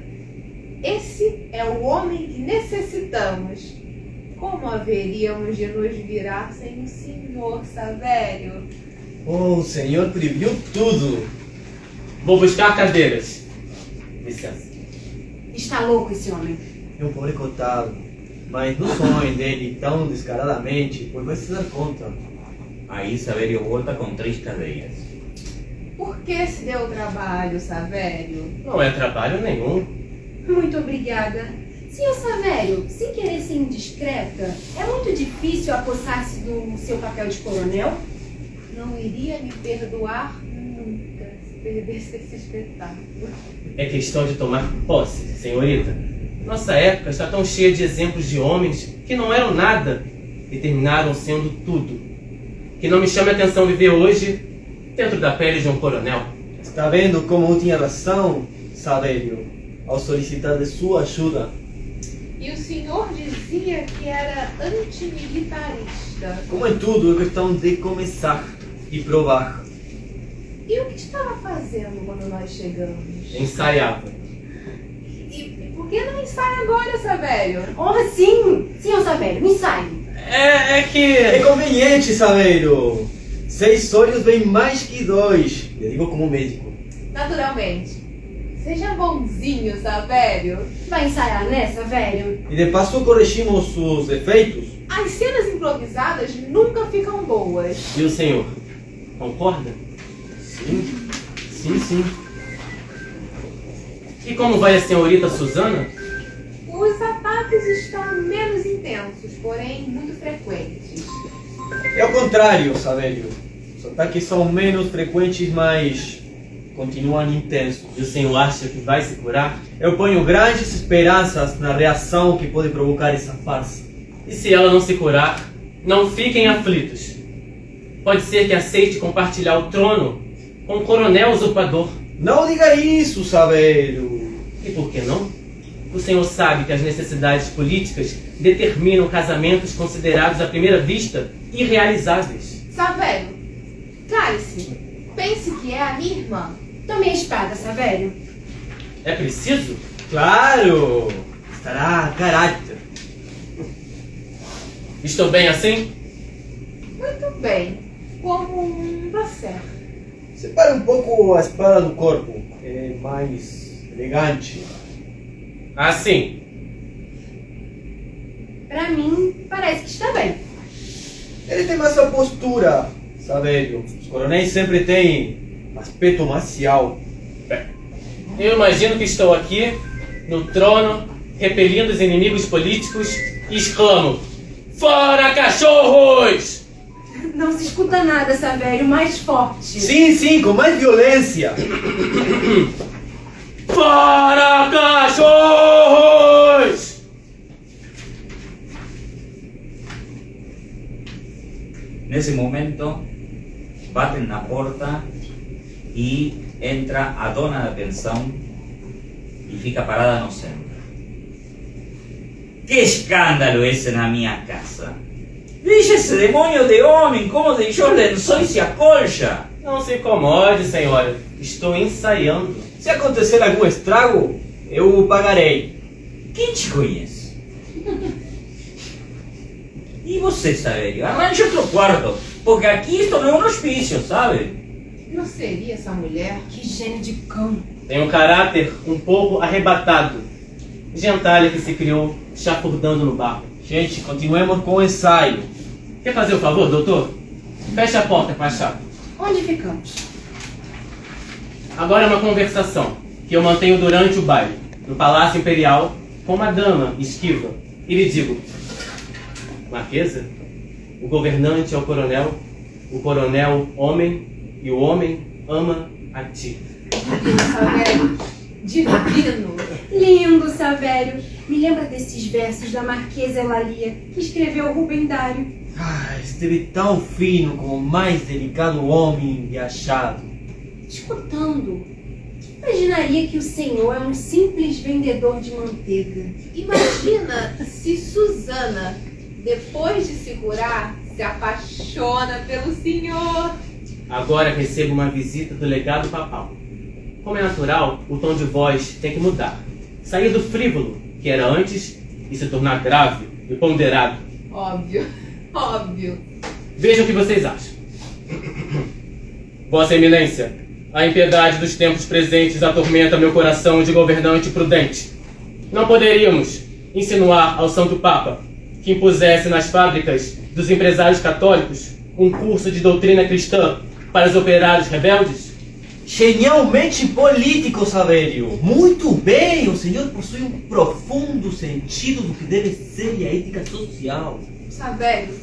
Esse é o homem que necessitamos. Como haveríamos de nos virar sem o senhor, Saverio? Oh, o senhor previu tudo. Vou buscar cadeiras. Licença. Está louco esse homem. É um pobre coitado. Mas no sonho dele tão descaradamente, pois vai se dar conta. Aí Saverio volta com 3 cadeiras. Por que se deu o trabalho, Saverio? Não é trabalho nenhum. Muito obrigada. Senhor Saverio, sem querer ser indiscreta, é muito difícil apossar-se do seu papel de coronel? Não iria me perdoar nunca se perdesse esse espetáculo. É questão de tomar posse, senhorita. Nossa época está tão cheia de exemplos de homens que não eram nada e terminaram sendo tudo. Que não me chame a atenção viver hoje dentro da pele de um coronel. Está vendo como eu tinha razão, Saverio, ao solicitar de sua ajuda? E o senhor dizia que era antimilitarista. Como em tudo, é questão de começar e provar. E o que estava fazendo quando nós chegamos? Ensaiava. E por que não ensaia agora, Saverio? Oh, sim! Senhor Saverio, ensaie. É que... É conveniente, Saverio. 6 olhos vem mais que 2. Eu digo como médico. Naturalmente. Seja bonzinho, Saverio. Vai ensaiar, né, Saverio? E de passo corrigimos os defeitos. As cenas improvisadas nunca ficam boas. E o senhor? Concorda? Sim. Sim. E como vai a senhorita Susana? Os ataques estão menos intensos, porém muito frequentes. É o contrário, Saverio. Os ataques são menos frequentes, mas continuam intensos. E o senhor acha que vai se curar? Eu ponho grandes esperanças na reação que pode provocar essa farsa. E se ela não se curar, não fiquem aflitos. Pode ser que aceite compartilhar o trono com um coronel usurpador. Não diga isso, Saverio. E por que não? O senhor sabe que as necessidades políticas determinam casamentos considerados à primeira vista irrealizáveis. Saverio, cale-se. Pense que é a minha irmã. Tome a espada, Savério. É preciso? Claro! Estará a caráter. Estou bem assim? Muito bem. Como um dossel. Separe um pouco a espada do corpo. É mais elegante. Assim. Pra mim, parece que está bem. Ele tem mais a postura, Savério. Os coronéis sempre têm aspecto marcial. Eu imagino que estou aqui, no trono, repelindo os inimigos políticos e exclamo: Fora, cachorros! Não se escuta nada, Savério, mais forte. Sim, com mais violência. Fora, cachorros! Nesse momento, batem na porta e entra a dona da pensão e fica parada no centro. Que escândalo esse na minha casa! Veja esse demônio de homem como deixou lençóis e a colcha! Não se incomode, senhora. Estou ensaiando. Se acontecer algum estrago, eu pagarei. Quem te conhece? E você, Savério? Arranje outro quarto, porque aqui isto não é um hospício, sabe? Não seria essa mulher? Que gênio de cão. Tem um caráter um pouco arrebatado. Gentalha que se criou chafurdando no barro. Gente, continuemos com o ensaio. Quer fazer o favor, doutor? Feche a porta com a chave. Onde ficamos? Agora é uma conversação que eu mantenho durante o baile, no Palácio Imperial, com uma dama esquiva. E lhe digo: Marquesa, o governante é o coronel homem, e o homem ama a ti. Savério. Divino. Lindo, Savério. Me lembra desses versos da Marquesa Eulalia, que escreveu Rubem Dário. Esteve tão fino como o mais delicado homem viajado. Escutando, imaginaria que o senhor é um simples vendedor de manteiga. Imagina se Susana, depois de se curar, se apaixona pelo senhor. Agora recebo uma visita do legado papal. Como é natural, o tom de voz tem que mudar. Sair do frívolo, que era antes, e se tornar grave e ponderado. Óbvio, óbvio. Vejam o que vocês acham. Vossa Eminência, a impiedade dos tempos presentes atormenta meu coração de governante prudente. Não poderíamos insinuar ao Santo Papa que impusesse nas fábricas dos empresários católicos um curso de doutrina cristã para os operários rebeldes? Genialmente político, Savério. Muito bem, o senhor possui um profundo sentido do que deve ser a ética social. Savério,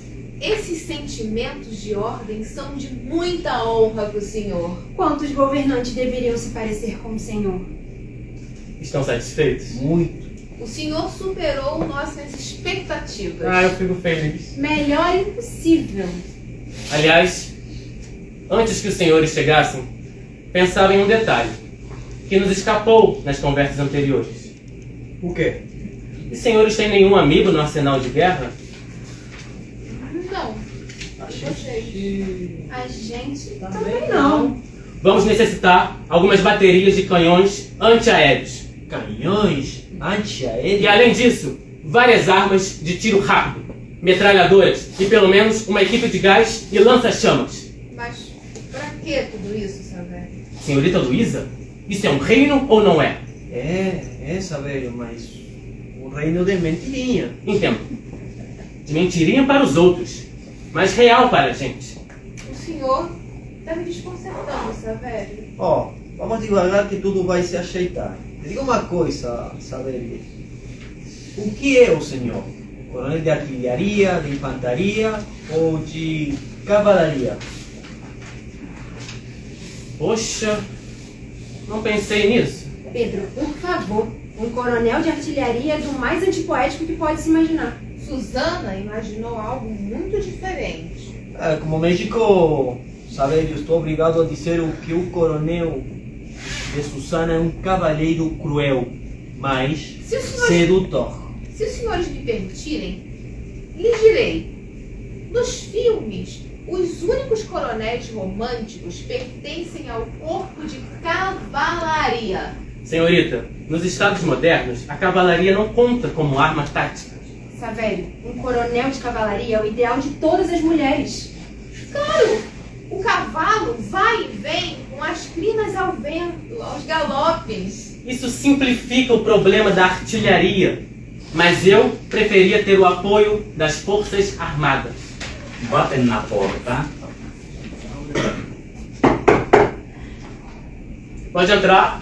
esses sentimentos de ordem são de muita honra para o senhor. Quantos governantes deveriam se parecer com o senhor? Estão satisfeitos? Muito. O senhor superou nossas expectativas. Eu fico feliz. Melhor impossível. Aliás, antes que os senhores chegassem, pensava em um detalhe que nos escapou nas conversas anteriores. O quê? Os senhores têm nenhum amigo no arsenal de guerra? Não. E vocês? A gente também não. Vamos necessitar algumas baterias de canhões antiaéreos. Canhões antiaéreos? E além disso, várias armas de tiro rápido, metralhadoras e pelo menos uma equipe de gás e lança-chamas. Mas pra que tudo isso, Savério? Senhorita Luísa, isso é um reino ou não é? É, Savério, mas um reino de mentirinha. Entendo. De mentirinha para os outros, mas real para a gente. O senhor tá me desconcertando, Savério. Vamos devagar que tudo vai se ajeitar. Me diga uma coisa, Savério. O que é o senhor? Coronel de artilharia, de infantaria ou de cavalaria? Poxa, não pensei nisso. Pedro, por favor. Um coronel de artilharia é do mais antipoético que pode se imaginar. Susana imaginou algo muito diferente. Como México, Savério, estou obrigado a dizer que o coronel de Susana é um cavaleiro cruel, mas sedutor. Se os senhores me permitirem, lhe direi. Nos filmes, Os únicos coronéis românticos pertencem ao corpo de cavalaria. Senhorita, nos estados modernos, a cavalaria não conta como arma tática. Savério, um coronel de cavalaria é o ideal de todas as mulheres. Claro, o cavalo vai e vem com as crinas ao vento, aos galopes. Isso simplifica o problema da artilharia, mas eu preferia ter o apoio das forças armadas. Baten na porta. Pode entrar.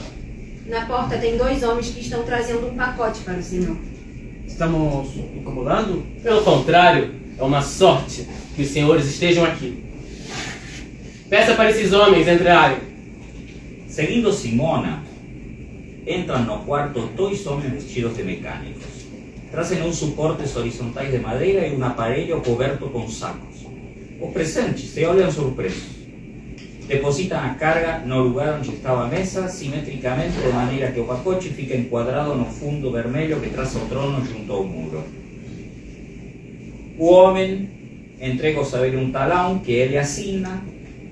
Na porta tem 2 homens que estão trazendo um pacote para o senhor. Estamos incomodando? Pelo contrário, é uma sorte que os senhores estejam aqui. Peça para esses homens entrarem. Seguindo Simona, entran no quarto 2 homens vestidos de mecânicos. Trazem uns suportes horizontais de madeira e um aparelho coberto com sacos. Os presentes se olham surpresos. Depositam a carga no lugar onde estava a mesa, simetricamente, de maneira que o pacote fica enquadrado no fundo vermelho que traça o trono junto ao muro. O homem entrega ao Saverio um talão que ele assina.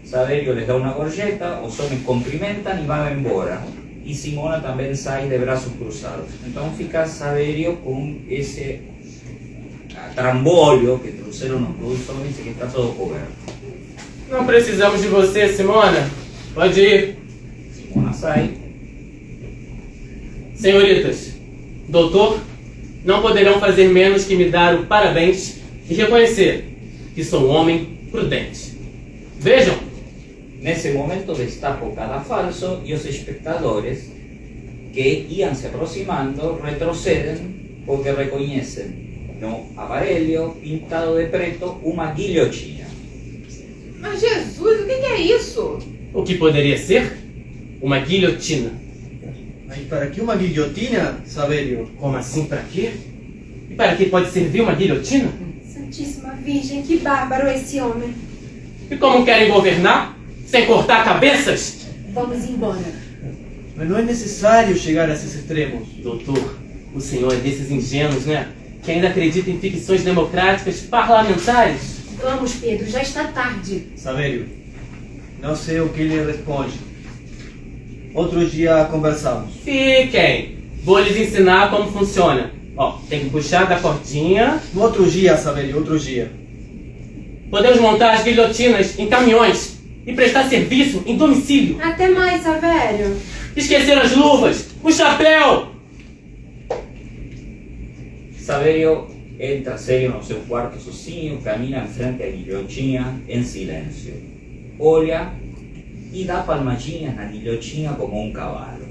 Saverio les dá uma gorjeta, os homens cumprimentam e vão embora. E Simona também sai de braços cruzados. Então fica Saverio com esse trambolho que trouxeram os 2 homens e que está todo coberto. Não precisamos de você, Simona. Pode ir. Simona sai. Senhoritas, doutor, não poderão fazer menos que me dar o parabéns e reconhecer que sou um homem prudente. Vejam, Nesse momento destapa o cadafalso e os espectadores que iam se aproximando retrocedem porque reconhecem no aparelho pintado de preto uma guilhotina. Mas Jesus, o que é isso? o que poderia ser uma guilhotina. Mas para que uma guilhotina, Saverio? Como assim, para quê? E para que pode servir uma guilhotina? Santíssima Virgem, que bárbaro esse homem. E como querem governar? Sem cortar cabeças? Vamos embora. Mas não é necessário chegar a esses extremos. Doutor, o senhor é desses ingênuos, né? Que ainda acredita em ficções democráticas parlamentares. Vamos, Pedro, já está tarde. Saverio, não sei o que ele responde. Outro dia conversamos. Fiquem! Vou lhes ensinar como funciona. Ó, tem que puxar da cordinha. No outro dia, Saverio, outro dia. Podemos montar as guilhotinas em caminhões e prestar serviço em domicílio. Até mais, Savério. Esquecer as luvas, o chapéu! Saverio entra sério no seu quarto sozinho, camina em frente à guilhotina em silêncio. Olha e dá palmadinhas na guilhotina como um cavalo.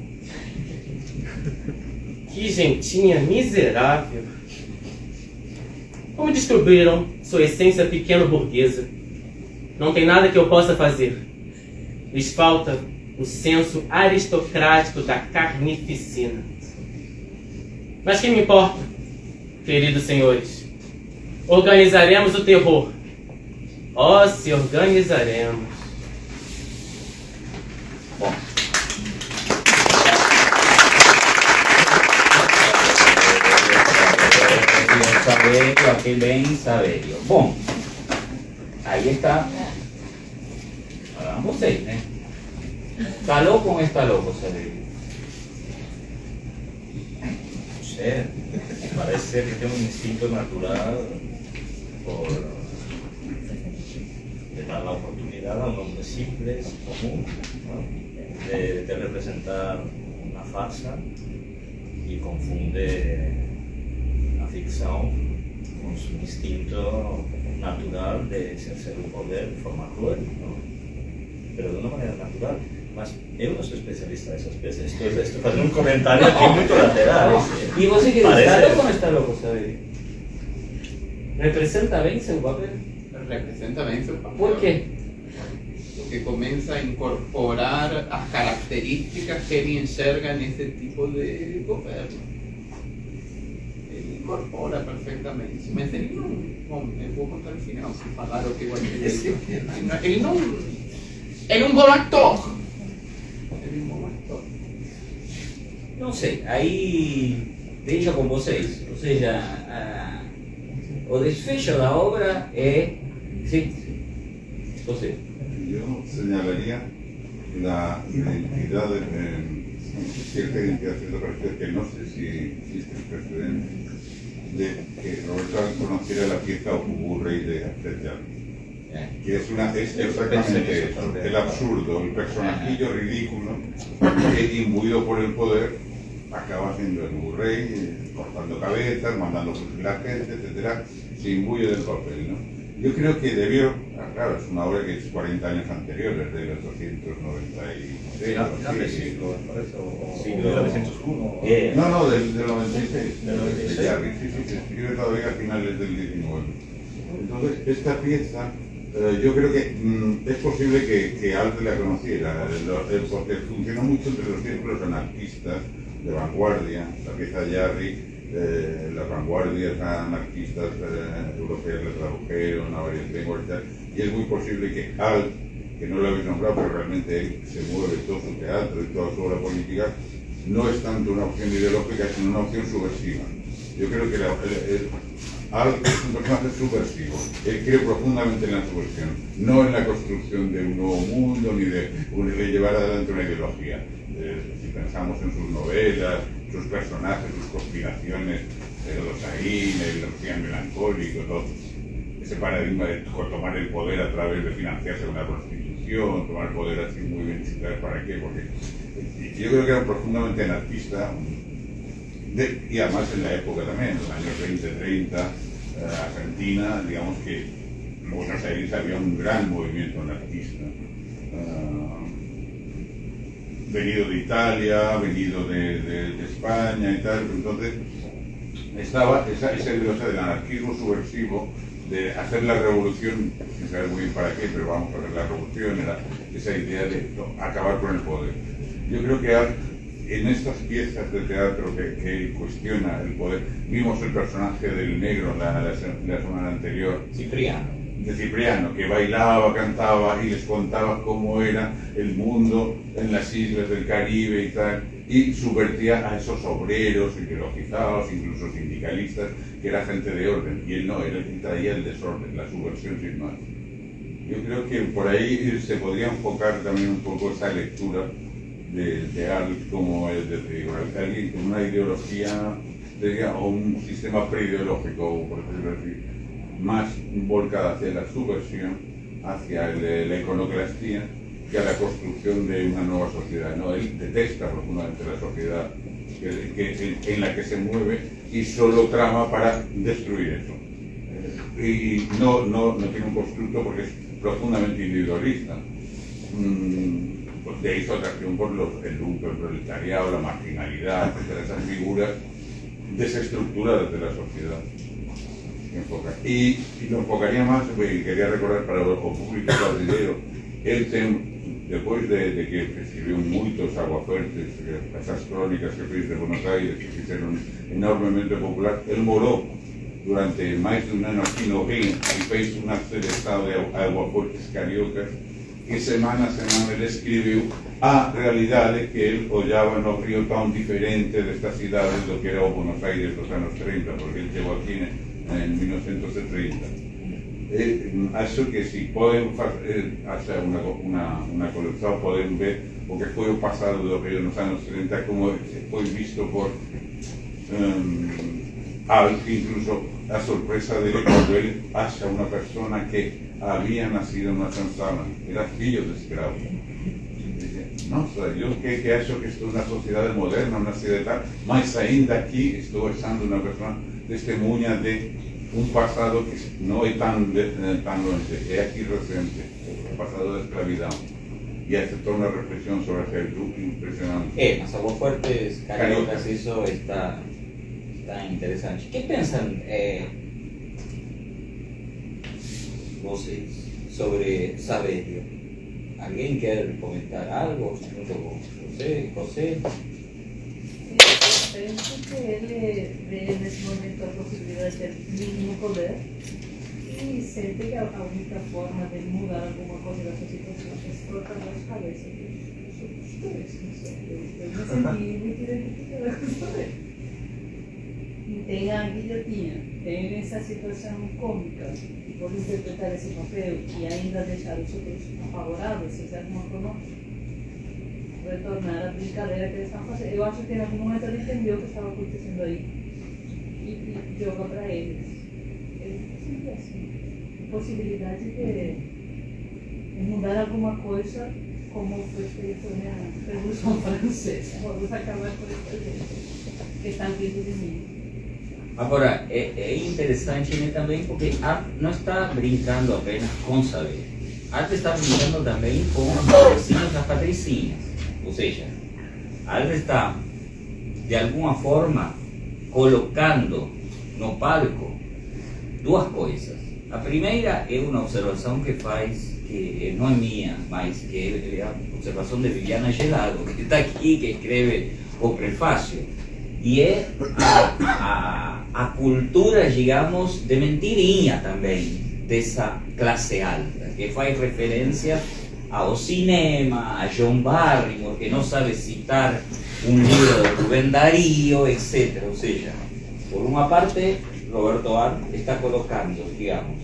Que gentinha miserável. Como descobriram sua essência pequeno-burguesa? Não tem nada que eu possa fazer. Lhes falta o senso aristocrático da carnificina. Mas que me importa, queridos senhores? Organizaremos o terror. Oh, se organizaremos. Bom. Saverio, aqui vem Saverio. Bom, aí está. Agora vocês, né? ¿Está louco ou está louco, Saverio? No sé, parece ser que tiene un instinto natural por de dar la oportunidad a un hombre simple, común, ¿no? de representar una farsa y confunde la ficción con su instinto natural de ejercer un poder de forma cruel, ¿no? Pero de una manera natural. Mas eu não sou especialista nessas coisas. Estou fazendo um comentário aqui muito lateral. E você que diz, Parece- ¿está louco ou não está louco, Saverio? ¿Representa bem seu papel? Representa bien su papel. ¿Por qué? Porque comienza a incorporar las características que él enxerga en este tipo de gobierno. Él incorpora perfectamente. Mas ele não. Bom, eu vou contar o final, se falar o que eu achei dele. Ele não. Ele é um bom ator. Ele é um bom ator. Não sei, aí deixa com vocês. Ou seja, o desfecho da obra é. José. Yo señalaría la identidad, cierta identidad, cierto precedente, que no sé si existe el precedente, de que Roberto Arlt conociera la pieza Ocubu Rey de Alfred Jarry. Que es exactamente eso, el absurdo, el personajillo ridículo que, imbuido por el poder, acaba siendo el rey, cortando cabezas, mandando fusilar gente, etcétera, se imbuye del papel, ¿no? Yo creo que debió, claro, es una obra que es 40 años anterior, desde el 896. Siglo 1901. No, del 96. Del 96. De Jarry, sí, se escribe todavía a finales del 19. Entonces, esta pieza, yo creo que es posible que Arlt la conociera, porque funcionó mucho entre los círculos anarquistas de vanguardia. La pieza de Jarry, las vanguardias anarquistas europeas la tradujeron a varias lenguas y tal, y es muy posible que Arlt, que no lo habéis nombrado, pero realmente él se mueve todo su teatro y toda su obra política, no es tanto una opción ideológica, sino una opción subversiva. Yo creo que Arlt es un personaje subversivo. Él cree profundamente en la subversión, no en la construcción de un nuevo mundo ni de llevar adelante una ideología. Si pensamos en sus novelas, sus personajes, sus conspiraciones, los Aín, el anciano melancólico, todo ese paradigma de tomar el poder a través de financiarse con la prostitución, tomar el poder así muy bien, ¿sabes para qué? Porque yo creo que era profundamente anarquista, y además en la época también, en los años 20-30, Argentina, digamos que en Buenos Aires había un gran movimiento anarquista. Venido de Italia, venido de España y tal, entonces estaba esa idea del anarquismo subversivo, de hacer la revolución, sin saber muy bien para qué, pero vamos a ver, la revolución era esa idea de acabar con el poder. Yo creo que en estas piezas de teatro que cuestiona el poder, vimos el personaje del negro la semana anterior, Cipriano, que bailaba, cantaba y les contaba cómo era el mundo en las islas del Caribe y tal, y subvertía a esos obreros ideologizados, incluso sindicalistas, que era gente de orden, y él no, él traía el desorden, la subversión sin más. Yo creo que por ahí se podría enfocar también un poco esa lectura de Arlt como alguien con una ideología, o un sistema preideológico, por decirlo así, más volcada hacia la subversión, hacia la iconoclastía, que a la construcción de una nueva sociedad. ¿No? Él detesta profundamente la sociedad en la que se mueve y solo trama para destruir eso. Y no tiene un constructo porque es profundamente individualista. De ahí su atracción por el lumpen, el proletariado, la marginalidad, etcétera, esas figuras desestructuradas de la sociedad. Y lo enfocaría más, quería recordar para el público brasileño, después de que escribió muchos aguafuertes, esas crónicas que fez de Buenos Aires, que se hicieron enormemente popular, él moró durante más de un año aquí no Rio y fez una seleção de aguafuertes cariocas, que semana a semana ele escribiu a realidade que ele olhava no Rio tão diferente destas cidades do que era o Buenos Aires dos anos 30, porque ele chegou aqui en 1930. Acho que si pueden hacer una colección, pueden ver o que fue el pasado de Río en los años 30, como fue visto por Arlt, incluso la sorpresa de cuando él hace una persona que había nacido en una senzala, era filho de escravo. Nossa, yo que acho que esto es una sociedad moderna, una sociedad tal, mas ainda aquí estoy usando una persona testemunha de un pasado que no es tan longe, es aquí reciente, el pasado de esclavitud. Y hace toda una reflexión sobre ese grupo impresionante. Las aguafuertes cariocas, eso está interesante. ¿Qué piensan vocês sobre Saverio? ¿Alguien quiere comentar algo? José. Penso que ele vê nesse momento a possibilidade de ter mínimo poder e sente que a única forma de mudar alguma coisa dessa situação é cortar as cabeças dos dois. Eu me senti muito identificada com isso também. tem a guilhotina, tem essa situação cômica, e por interpretar esse papel e ainda deixar os outros apavorados, se de alguma forma retornar à brincadeira que eles estão fazendo. Eu acho que em algum momento ele entendeu o que estava acontecendo aí e joga para eles. Sempre assim, possibilidade de mudar alguma coisa, como foi feito na Revolução Francesa. Vamos acabar por essa gente que estão rindo de mim. Agora, é interessante, né, também porque não está brincando apenas com saber. Arte está brincando também com os patricinhos e as patricinhas. Ou seja, arte está, de alguma forma, colocando no palco duas coisas. A primeira é uma observação que faz, que não é minha, mas que é a observação de Viviana Gelado, que está aqui, que escreve o prefácio. E é a cultura, digamos, de mentirinha também, dessa classe alta, que faz referência ao cinema, a John Barrymore, que não sabe citar um livro de Rubén Darío, etc. Ou seja, por uma parte, Roberto Arlt está colocando, digamos,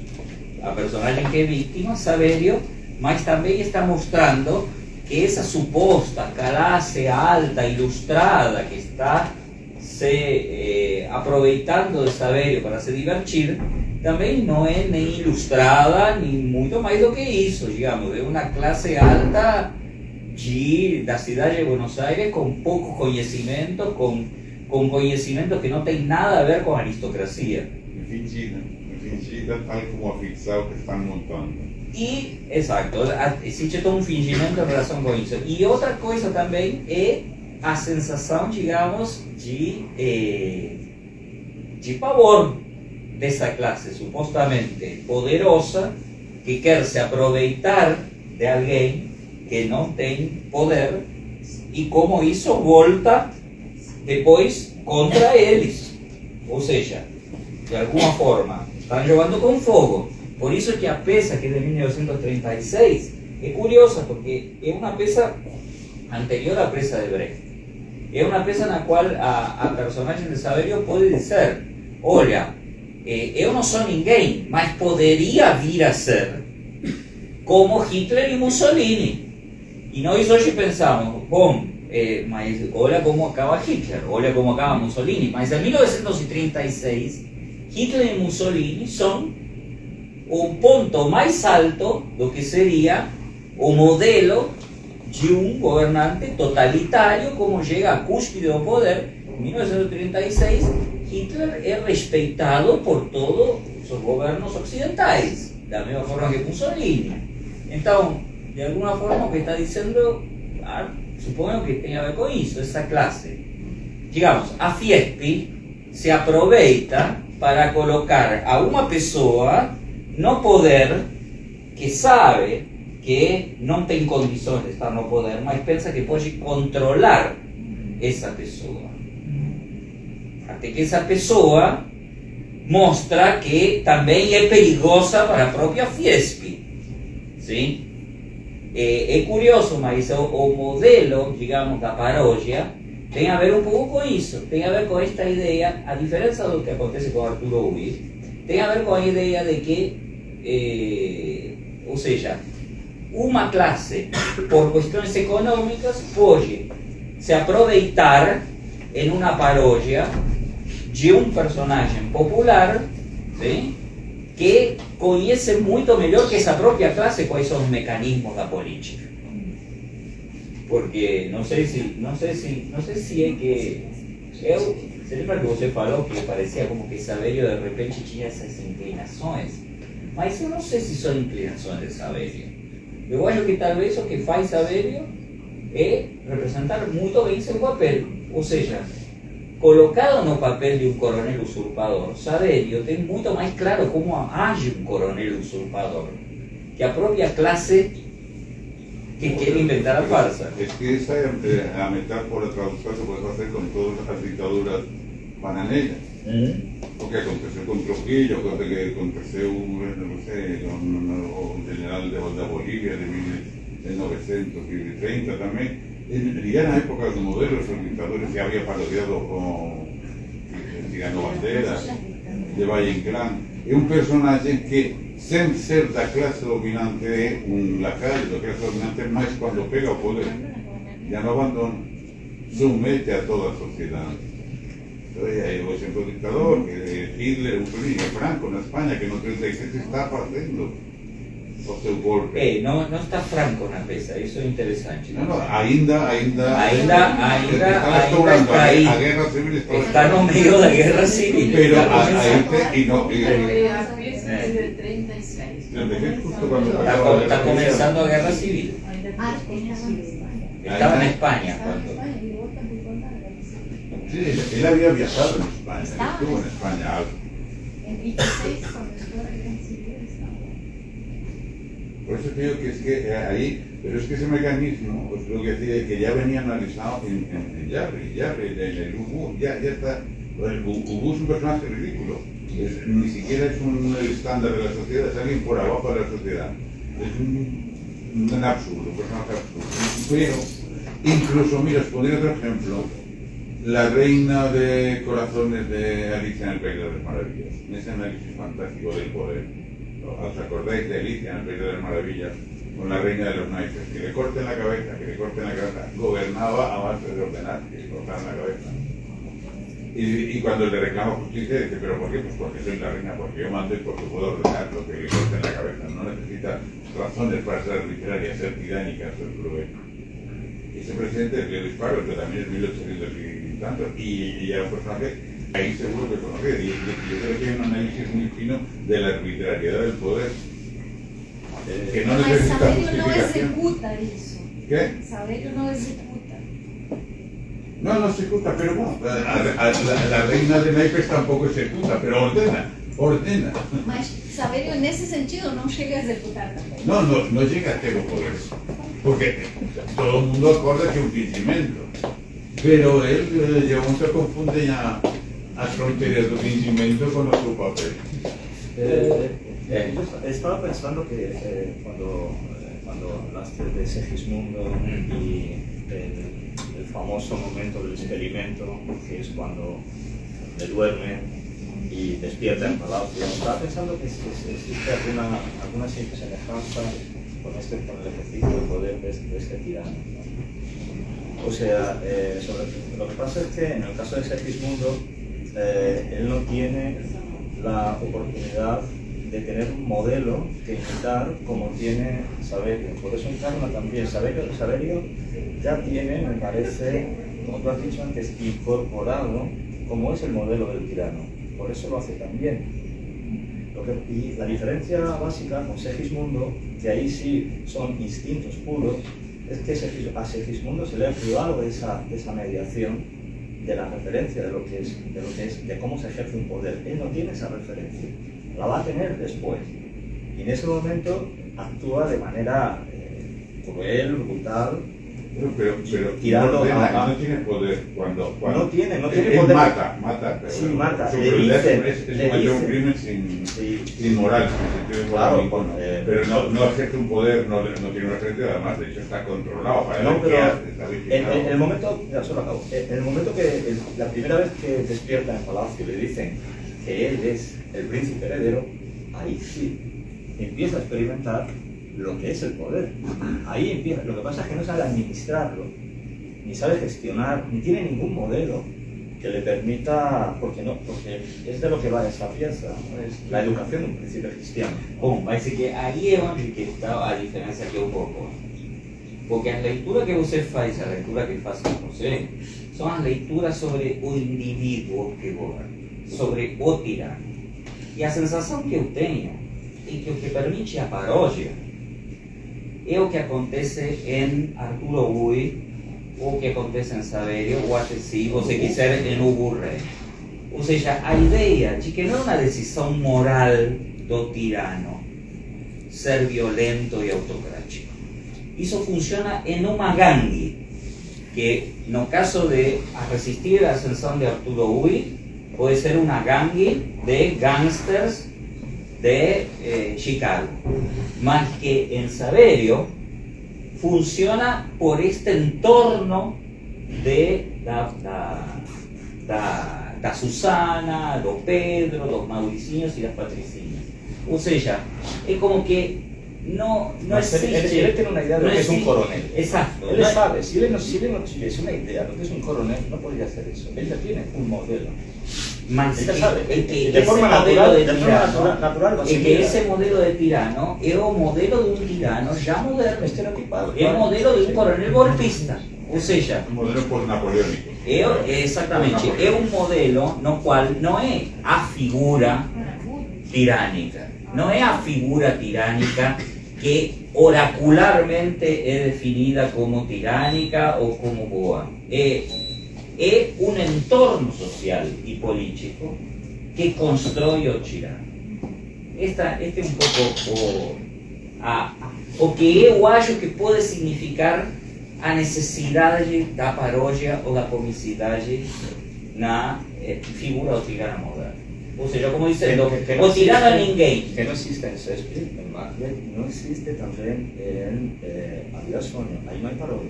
a personagem que é vítima, Saverio, mas também está mostrando que essa suposta classe alta, ilustrada, que está se aproveitando de Saverio para se divertir, também não é nem ilustrada, nem muito mais do que isso, digamos, é uma classe alta da cidade de Buenos Aires com pouco conhecimento, com conhecimento que não tem nada a ver com a aristocracia. Fingida tal como a ficção que estão montando. E, exato, existe todo um fingimento em relação com isso. E outra coisa também é a sensação, digamos, de pavor dessa classe supostamente poderosa que quer se aproveitar de alguém que não tem poder e como isso volta depois contra eles. Ou seja, de alguma forma, estão jogando com fogo. Por isso que a peça, que é de 1936, é curiosa, porque é uma peça anterior à peça de Brecht. É uma peça na qual a personagem de Saverio pode dizer: olha, eu não sou ninguém, mas poderia vir a ser como Hitler e Mussolini. E nós hoje pensamos, bom, mas olha como acaba Hitler, olha como acaba Mussolini. Mas em 1936, Hitler e Mussolini são o ponto mais alto do que seria o modelo de um governante totalitário, como chega à cúspide do poder. Em 1936, Hitler é respeitado por todos os governos ocidentais, da mesma forma que Mussolini. Então, de alguma forma, o que está dizendo, suponho que tem a ver com isso, essa classe. Digamos, a Fiesp se aproveita para colocar a uma pessoa no poder que sabe que não tem condições de estar no poder, mas pensa que pode controlar essa pessoa. Até que essa pessoa mostra que também é perigosa para a própria Fiesp. Sim? É curioso, mas o modelo, digamos, da paródia tem a ver um pouco com isso. Tem a ver com esta ideia, a diferença do que acontece com Arturo Ui, tem a ver com a ideia de que, ou seja, uma classe, por questões econômicas, pode se aproveitar em uma paródia de um personagem popular, sim, que conhece muito melhor que essa própria classe quais são os mecanismos da política. Porque não sei se é que você lembra que você falou que parecia como que Saverio de repente tinha essas inclinações, mas eu não sei se são inclinações de Saverio. Eu acho que talvez o que faz Saverio é representar muito bem seu papel, ou seja, colocado no papel de um coronel usurpador, Saverio tem muito mais claro como age um coronel usurpador que a própria classe que quiere inventar a farsa. Es que esa es la metáfora traducción que puedes hacer con todas las dictaduras bananeras. Porque aconteceu con Trujillo, que aconteceu, no sé, con un general de Bolivia de 1930 también. Ya en la época de los modelos, los dictadores ya había parodiado con Tirano Banderas, de Valle Inclán. É un personaxe que, sen ser da clase dominante, é un lacayo da clase dominante, máis cando pega o poder. Ya no abandona, somete a toda a sociedade. Hai o exemplo dictador, que Hitler, Mussolini, Franco na España, que no 37 está facendo o seu golpe. No está Franco na mesa, iso é interesante. No, ainda está aí. A guerra civil Está no medio da guerra civil. Pero A pieza es del 36. Está comenzando a guerra civil. Estaba en España cuando. Sí, él había viajado en España, estuvo en España algo. Por eso te digo que es que ahí, pero es que ese mecanismo, pues lo que decía, que ya venía analizado en Jarry, en el Ubu, ya está. El Ubu es un personaje ridículo, ni siquiera es un estándar de la sociedad, es alguien por abajo de la sociedad. Es un absurdo, un personaje absurdo. Pero, incluso, mira, os pondré otro ejemplo. La reina de corazones de Alicia en el País de las Maravillas, en ese análisis fantástico del poder. ¿Os acordáis de Alicia en el País de las Maravillas? Con la reina de los naipes, que le corten la cabeza, gobernaba a base de ordenar, que le cortaran la cabeza. Y cuando le reclama justicia, dice, ¿pero por qué? Pues porque soy la reina, porque yo mando y porque puedo ordenar lo que le corten la cabeza. No necesita razones para ser arbitraria, ser tiránica, ser cruel. Ese presidente es Leo Disparo, que también es 1800 y tanto, y era un personaje ahí seguro que conocer. Y yo creo que hay un análisis muy fino de la arbitrariedad del poder, que no necesita Saverio no justificación. ejecuta eso. ¿Qué? Saverio no ejecuta. No ejecuta, pero bueno, la reina de naipes tampoco ejecuta, pero ordena. Mas Saverio, nesse sentido, não chega a executar também. No llega a ter o poder, porque todo el mundo acorda que es un fingimiento, pero él llega un momento que confunde ya as fronteras del fingimiento con su papel. Yo estaba pensando que cuando hablaste de Segismundo y el famoso momento del experimento, que es cuando le duermen y despierta en palacio, estaba pensando que existe alguna semejanza con el ejercicio de poder de este tirano, ¿no? O sea, lo que pasa es que en el caso de Segismundo, él no tiene la oportunidad de tener un modelo que imitar como tiene Saverio. Por eso encarna también. Saverio ya tiene, me parece, como tú has dicho antes, incorporado como es el modelo del tirano. Por eso lo hace también. Y la diferencia básica con Segismundo, que ahí sí son instintos puros, es que a Segismundo se le ha privado de esa mediación, de la referencia de lo que es, de cómo se ejerce un poder. Él no tiene esa referencia, la va a tener después. Y en ese momento actúa de manera cruel, brutal. Pero tirando no tiene poder cuando no tiene él poder. mata, pero Sí, mata. su Le crueldad dicen, es un crimen sin moral, en el sentido de Claro, moral, pero no ejerce un poder, no tiene una referencia, además, de hecho está controlado para No, él, pero está vigilado. en el momento, ya solo acabo, en el momento que la primera vez que despierta en el palacio le dicen que él es el príncipe heredero, ahí sí empieza a experimentar lo que es el poder. Ahí empieza. Lo que pasa es que no sabe administrarlo, ni sabe gestionar, ni tiene ningún modelo que le permita, porque es de lo que va esta pieza, ¿no? Es la educación de un príncipe cristiano. Bom, mas é que aí é onde que está a diferença que eu proponho. Porque a leitura que você faz, a leitura que fazem você, são as leituras sobre o indivíduo que governa, sobre o tirano. E a sensação que eu tenho é que o que permite a paródia é o que acontece em Arturo Ui, ou o que acontece em Saverio, ou até se você quiser em Ubu Rei. Ou seja, a ideia de que não é uma decisão moral do tirano ser violento e autocrático. Isso funciona em uma gangue, que no caso de resistir a ascensão de Arturo Ui, pode ser uma gangue de gangsters de Chicago, mas que en Saverio funciona por este entorno de da Susana, los Pedro, los Mauricinos y las Patricinas. O sea, es como que no existe. Él tiene una idea de lo que es un coronel. Exacto. Él sabe, si él no tuviese una idea de lo que es un coronel, no podría hacer eso. Él ya tiene un modelo. Ella sabe, de forma natural va a que seguir. ese modelo de tirano es un modelo de un tirano ya moderno, Estereotipado. es un modelo de un coronel golpista. O sea, Un modelo post-napoleónico. exactamente, es un modelo no cual no es a figura tiránica, no es a figura tiránica que oracularmente es definida como tiránica o como boa. Es un entorno social y político que construye o tirano. Este é um pouco o que eu acho que pode significar a necessidade da paródia ou da comicidade na figura do tirano moderno. Ou seja, como dizendo, o tirano é ninguém. Que no existe en Shakespeare, en Macbeth, no existe también en Adiós Sueño. Ahí no hay parodia.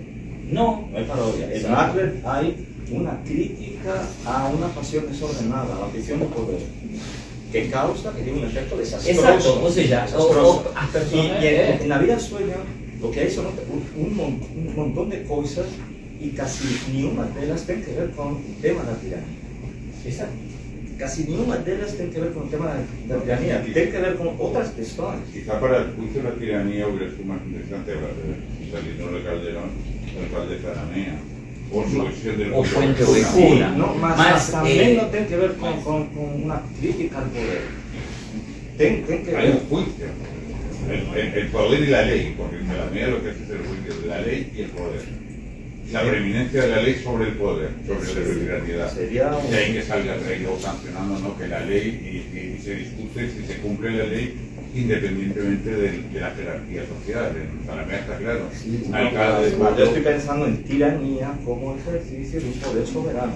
No. No hay parodia. En Exacto. Macbeth hay una crítica a una pasión desordenada, a la ambición de poder, que causa, que tiene un efecto desastroso. Exacto, o sea, desastroso. as Y personas... en La vida sueño, lo que hay son un montón de cosas y casi ni una de ellas tiene que ver con el tema de la tiranía. Exacto. Casi ni una de ellas tiene que ver con el tema de la tiranía, tiene que ver con otras personas. Quizá para el juicio de la tiranía hubiera sido más interesante hablar de Salino de Calderón, el alcalde de Zaramea, o su visión del O Fuente gobierno. Ovejuna. No, más también no tiene que ver con una crítica al poder. Tiene que Hay un ver. juicio. El poder y la ley, porque en Zaramea lo que hace es el juicio de la ley y el poder. La preeminencia de la ley sobre el poder, sobre la arbitrariedad. Sería De ahí que salga el rey luego sancionando, ¿no?, que la ley y se discute si se cumple la ley independientemente de la jerarquía social. En Zaramea está claro. Sí, Alcalde, yo estoy pensando en tiranía como ejercicio de un poder soberano,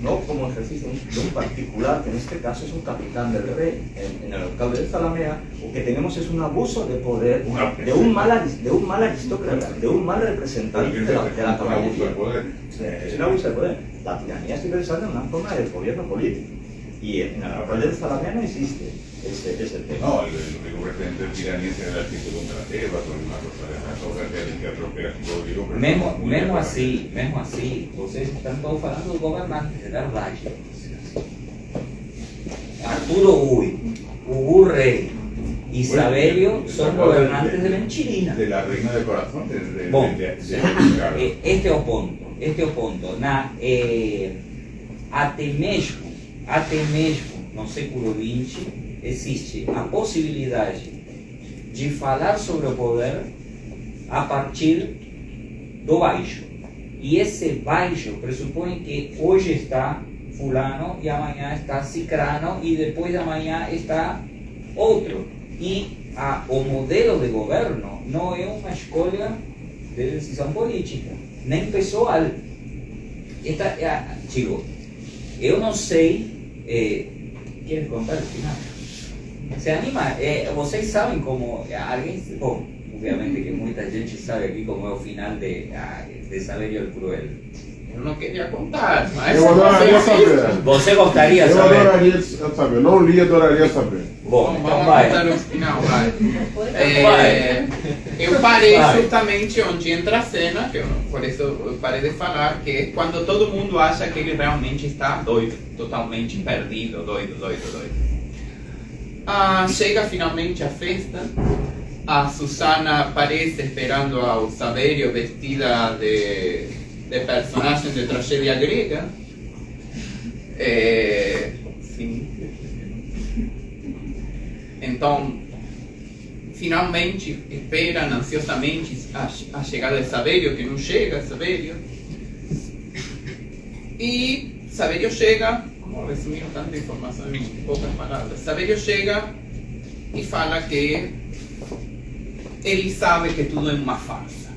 no como ejercicio de un particular, que en este caso es un capitán del rey. En el alcalde de Zalamea, lo que tenemos es un abuso de poder de un mal aristócrata, de un mal representante de la caballería. Es un abuso de poder. La tiranía, estoy pensando en una forma de gobierno político. Y en el alcalde de Zalamea no existe ese tema. No, el único referente de tiranía será el artículo contra Tebas o una cosa de esas cosas que atropellan todo digo, pero Mesmo assim, vocês estão falando dos governantes, é verdade. Arturo Ui, Hugo Rey y Saverio son gobernantes de Menchirina. de la reina de corazón, Bom, claro. este é o ponto. Até mesmo no século XX existe a possibilidade de falar sobre o poder a partir do baixo. E esse baixo pressupõe que hoje está fulano e amanhã está cicrano e depois de amanhã está outro. E o modelo de governo não é uma escolha de decisão política, nem pessoal. Eu não sei... ¿Quieres contar el final? Se anima, vocês sabem como alguém, bom, obviamente que muita gente sabe aqui como é o final de Saverio el Cruel. Eu não queria contar, mas Eu adoraria saber. Você gostaria de Eu saber? adoraria saber. Não li, adoraria saber. Bom, vamos então vai. contar o final, vai. Vai. Eu parei Vai. justamente onde entra a cena, que por isso eu parei de falar, que é quando todo mundo acha que ele realmente está doido, totalmente perdido, doido. Chega finalmente a festa, a Susana aparece esperando ao Saverio vestida de personagem de tragédia grega. Sim. Então, finalmente esperam ansiosamente a chegada de Saverio, que não chega Saverio. E Saverio chega, como resumir tanta informação em poucas palavras, Saverio chega e fala que ele sabe que tudo é uma farsa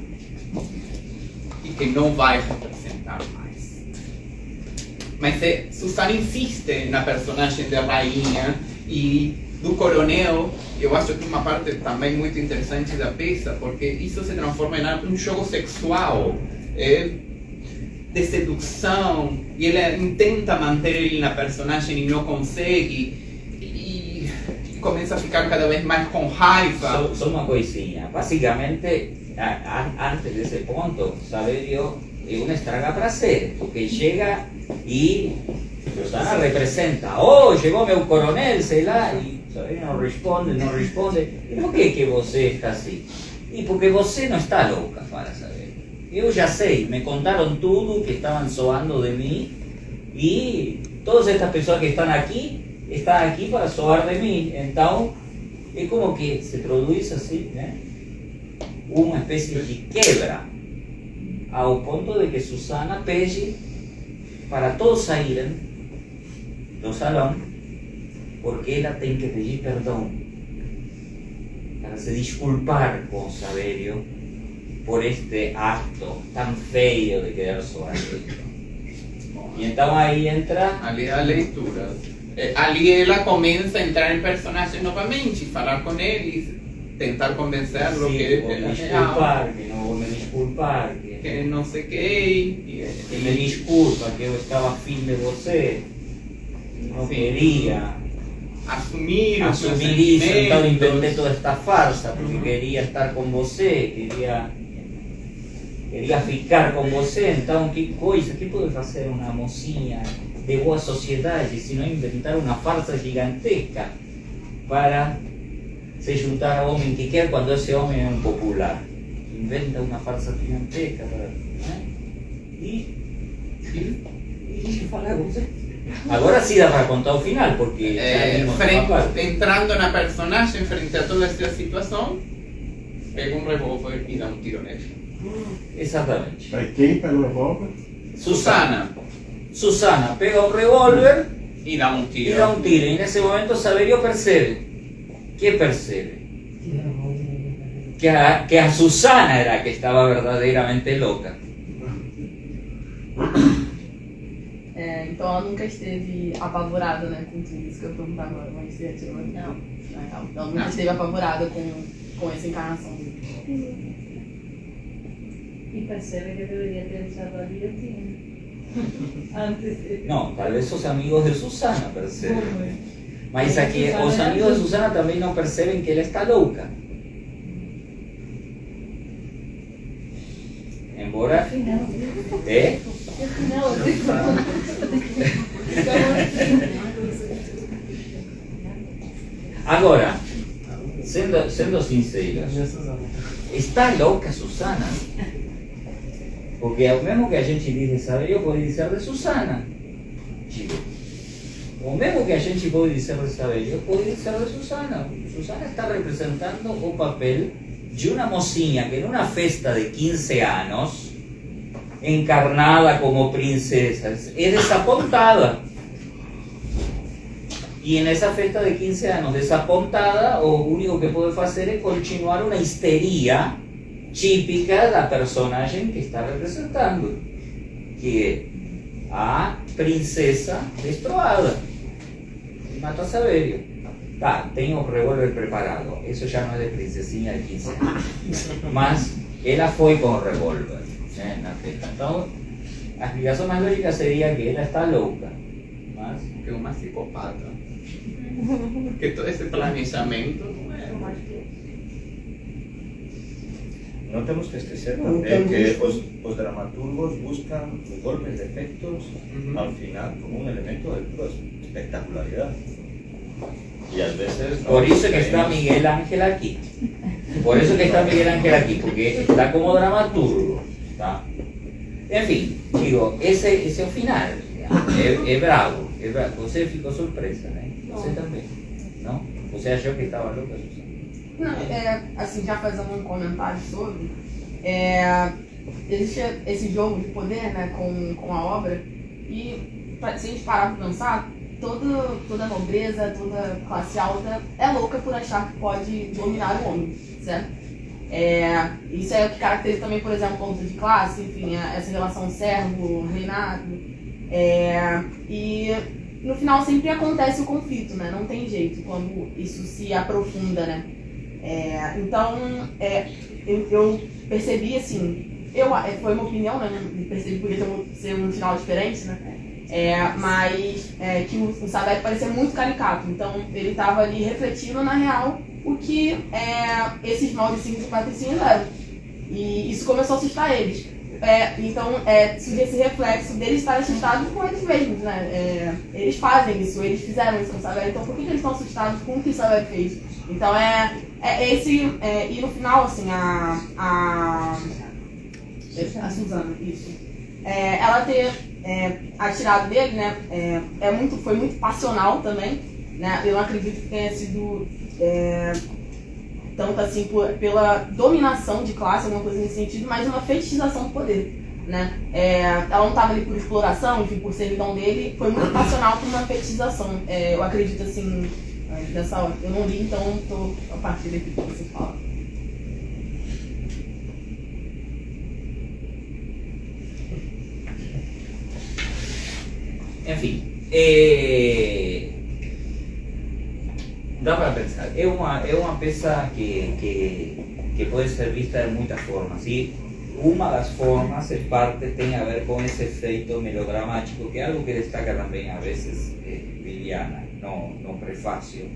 e que não vai representar mais. Mas Susana insiste na personagem da rainha e do coronel. Eu acho que uma parte também muito interessante da peça, porque isso se transforma em um jogo sexual. de sedução e ele tenta manter ele na personagem e não consegue e começa a ficar cada vez mais com raiva. Solo una coisinha. Básicamente, antes de ese punto, Saverio es un estragaprazer, porque llega y Susana representa, oh, llegó meu coronel, sei lá, y Saverio no responde. ¿Y por qué que você está así? Y porque você no está louca, para Saverio. Eu ya sé, me contaron todo que estaban zoando de mí y todas estas personas que están aquí para zoar de mí. Entonces, es como que se produce así, una especie de quebra, ao ponto de que Susana pede para todos saírem do salão, porque ela tem que pedir perdão, para se desculpar con Saverio por este acto tan feio de querer zoar. E então aí entra Ali a leitura. Ali ela começa a entrar em personagem novamente, falar com ele, tentar convencê-lo sí, que ele me é disculpar, real, que no vou me disculpar, que não sei o que. que me disculpa, que eu estava afim de você, não Sim. queria Assumir os seus assumir isso, então inventei sentimentos. toda esta farsa, porque queria estar com você, queria ficar com você, então que coisa, que pode fazer uma mocinha de boa sociedade se não inventar uma farsa gigantesca para se juntar ao homem que quer quando esse homem é um popular? Inventa uma farsa gigantesca para... E falar com você. Agora sim dá para contar o final, porque já vimos uma parte. Entrando na personagem, frente a toda essa situação, pega um revólver e dá um tiro nele. Exatamente. Mas quem pegou o revólver? Susana pega o revólver E dá um y tiro. da un tiro. Y en ese momento Saverio percebe. ¿Qué percebe? Que a Susana era que estaba verdaderamente loca. Então ela nunca esteve apavorada, né, com tudo isso que eu perguntar agora, mas você atirou. Não. Ela nunca esteve apavorada com essa encarnação dele. Y percebe que debería ter usado a guillotina. Antes de... No, tal vez los amigos de Susana perceben. Mas aquí los amigos de Susana también no perciben que ella está loca. Embora... ¿Eh? Agora, sendo sinceros, está louca Susana? Porque o mesmo que a gente diz de Saverio pode dizer de Susana. Chico. O mesmo que a gente pode dizer de Saverio pode dizer de Susana. Susana está representando o papel de una mocinha que en una festa de 15 años, encarnada como princesa, es desapontada. Y en esa festa de 15 años desapontada, o único que puede hacer es continuar una histeria típica de la personaje que está representando, que es a princesa destroada. Y mata a Saverio. Tá, tenho o revólver preparado. Eso ya no es de princesinha de 15 años. Mas ella fue con revólver, na festa. Então, a explicação mais lógica seria que ela está louca. Mas Que uma psicopata. Porque todo esse planejamento não é uma No tenemos que esquecer también que los dramaturgos buscan los golpes de efectos al final como un elemento de espectacularidad. Y a veces... por eso que está Miguel Ángel aquí. Por eso que está Miguel Ángel aquí, porque está como dramaturgo. ¿Tá? En fin, digo, ese es el final. Es bravo. Você ficou surpresa, né? Você também, não? Você achou que estava louca, Susana? Não, assim, já fazendo um comentário sobre, existe esse jogo de poder, né, com a obra, e se a gente parar para pensar, toda nobreza, toda classe alta é louca por achar que pode dominar o homem, certo? Isso é o que caracteriza também, por exemplo, a luta de classe, enfim, essa relação servo-reinado, e no final sempre acontece o conflito, né? Não tem jeito quando isso se aprofunda, né? Então, eu percebi, assim, foi uma opinião, né? Percebi que podia ser um final diferente, né? Mas que o Saverio parecia muito caricato. Então ele estava ali refletindo na real o que esses moldezinhos e patricinhos eram. E isso começou a assustar eles. Então surgiu esse reflexo deles estarem assustados com eles mesmos, né? Eles fazem isso, eles fizeram isso com o Saverio. Então por que eles estão assustados com o que o Saverio fez? Então e no final, assim, a Suzana, isso. Ela ter atirado dele, né? Foi muito passional também, né? Eu não acredito que tenha sido tanto assim pela dominação de classe, alguma coisa nesse sentido, mas uma fetichização do poder, né? Ela não estava ali por exploração, enfim, por servidão dele, foi muito passional por uma fetichização. Eu acredito assim, dessa hora. Eu não li, então estou a partir daqui que você fala. Enfim, dá para pensar. É uma peça que pode ser vista de muitas formas. E uma das formas tem a ver com esse efeito melodramático, que é algo que destaca também a vezes Liliana no prefácio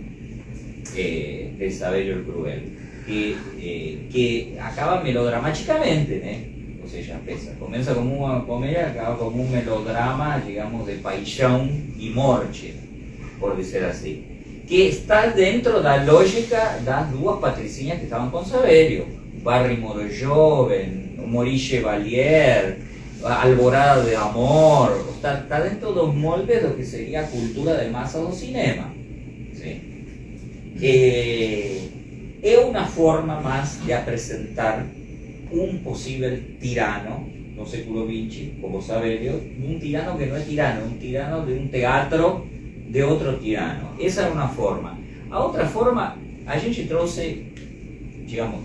de Saverio el Cruel, que acaba melodramáticamente, né? Ou seja, a peça começa como uma comédia, acaba como um melodrama, digamos, de paixão e morte, por dizer assim, que está dentro da lógica das duas patricinhas que estavam com Saverio, Barrymore Jovem, Maurice Chevalier, Alvorada de Amor, está dentro dos moldes do que seria a cultura de massa do cinema. ¿Sí? É uma forma mais de apresentar un posible tirano no século XX, como Saverio, un tirano que no es tirano, un tirano de un teatro de outro tirano. Essa é uma forma. A outra forma, a gente trouxe, digamos,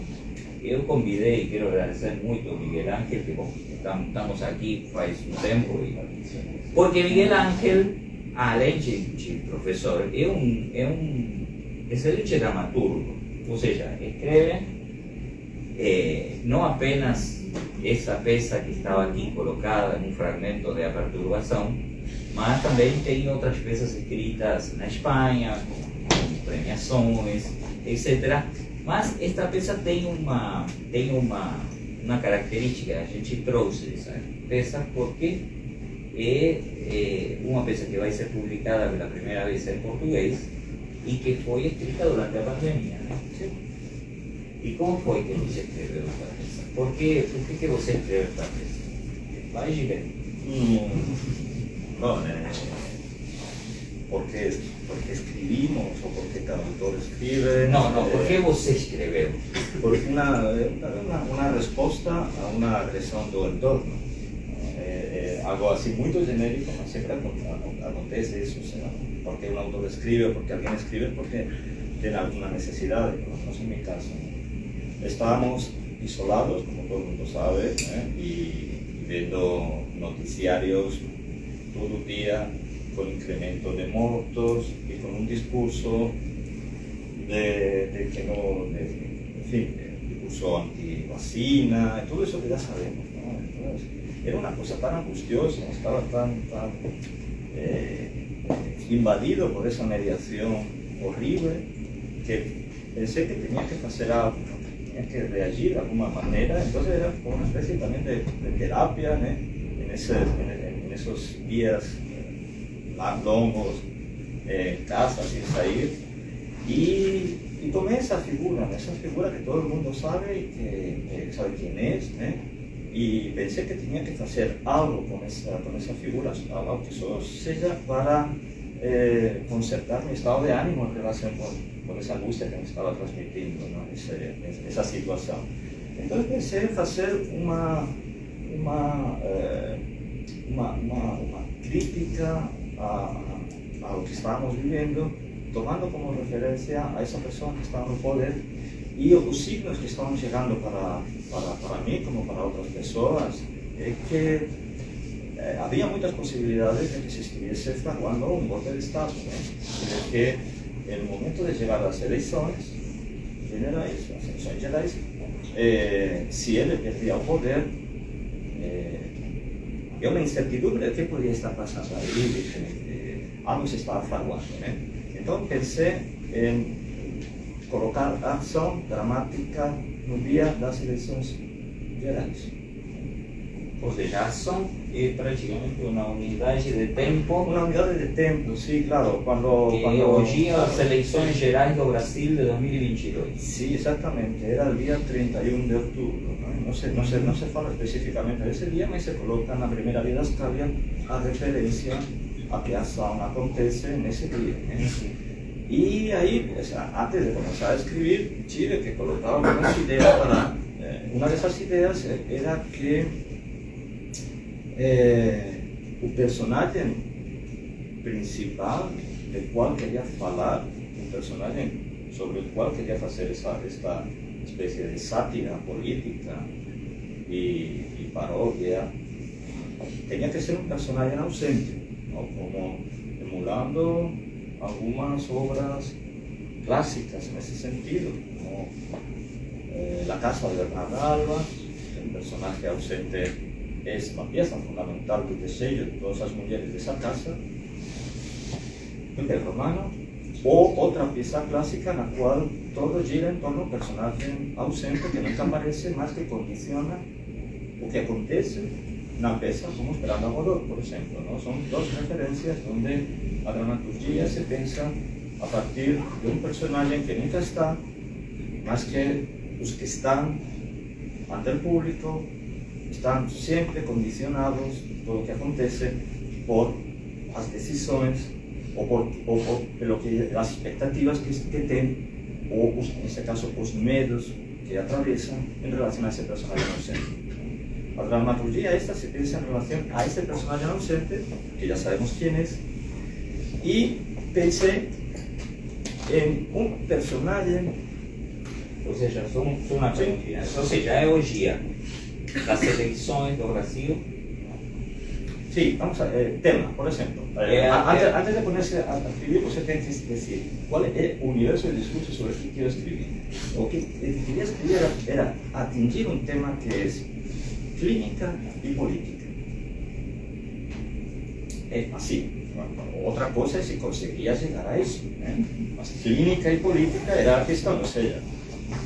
eu convidei, e quero agradecer muito ao Miguel Ángel, que bom, estamos aqui faz um tempo, porque Miguel Ángel, além de professor, é um excelente dramaturgo, ou seja, escreve no apenas essa peça que estava aqui colocada em um fragmento de A Perturbação, mas também tem outras peças escritas na Espanha, com premiações, etc. Mas esta peça tem uma característica, a gente trouxe essa peça porque é uma peça que vai ser publicada pela primeira vez em português e que foi escrita durante a pandemia, né? E como foi que você escreveu esta peça? Por que você escreveu esta peça? Vai, Gilene. Bom, porque escrevimos ou porque cada autor escreve. Não, por que você escreveu? Porque uma resposta a uma agressão do entorno. Algo assim muito genérico, mas sempre acontece isso. Porque um autor escreve ou porque alguém escreve, porque tem alguma necessidade, não é meu caso. Estábamos isolados, como todo mundo sabe, y viendo noticiarios todo día con incremento de muertos y con un discurso de que no, en fin, discurso anti-vacina, todo eso que ya sabemos, ¿no? Entonces, era una cosa tan angustiosa, estaba tan invadido por esa mediación horrible que pensé que tenía que hacer algo, ¿no? Que reagir de alguna manera, entonces era como una especie también de terapia, en esos días longos en casa sin salir, y tomé esa figura que todo el mundo sabe y que sabe quién es, y pensé que tenía que hacer algo con esa figura, algo que solo sea para concertar mi estado de ánimo en relación con esa angustia que me estaba transmitiendo, ¿no? esa situación. Entonces pensé en hacer una crítica a lo que estábamos viviendo, tomando como referencia a esa persona que estaba en el poder y los signos que estaban llegando para mí como para otras personas, que había muchas posibilidades de que se estuviese fraguando un golpe de Estado, ¿no? De que en el momento de llegar a las elecciones generales, si él perdía el poder, e uma incertidumbre do que podia estar passando ali, algo se estava fraguando, né? Então pensei em colocar a ação dramática no dia das eleições gerais. Ou seja, a ação é praticamente uma unidade de tempo. Uma unidade de tempo, sim, claro. Quando hoje as eleições gerais do Brasil de 2022. Sim, exatamente. Era o dia 31 de outubro. Não se fala especificamente desse dia, mas se coloca na primeira didascalia a referência a que a ação acontece nesse dia. Né? E aí, antes de começar a escrever, tive que colocar algumas ideias para... Uma dessas ideias era que o personagem principal do qual queria falar, o personagem sobre o qual queria fazer esta espécie de sátira política e paródia, tinha que ser um personagem ausente, não? Como emulando algumas obras clássicas nesse sentido, como La Casa de Bernardo Alba, um personagem ausente é uma peça fundamental do desejo de todas as mulheres dessa casa, o Império Romano, ou outra peça clássica na qual todo gira em torno do personagem ausente que nunca aparece, mas que condiciona o que acontece na peça, como Esperando a Godot, por exemplo. Não? São duas referências onde a dramaturgia se pensa a partir de um personagem que nunca está, mas que os que estão ante o público estão sempre condicionados por o que acontece por as decisões ou pelo que as expectativas que têm, ou nesse caso os medos que atravessam em relação a esse personagem ausente. A dramaturgia esta se pensa em relação a esse personagem ausente, que já sabemos quem é, e pensei em um personagem, ou seja, só uma pergunta, ou seja, é o dia das eleições do Brasil. Sim, vamos a tema, por exemplo. Antes de ponerse a escribir, você tem que decir qual é o universo de discurso sobre o que quero escrever. O que queria escrever era atingir um tema que é clínica e política. É assim. Outra coisa é se conseguia chegar a isso. Né? Mas clínica e política era a questão, ou seja,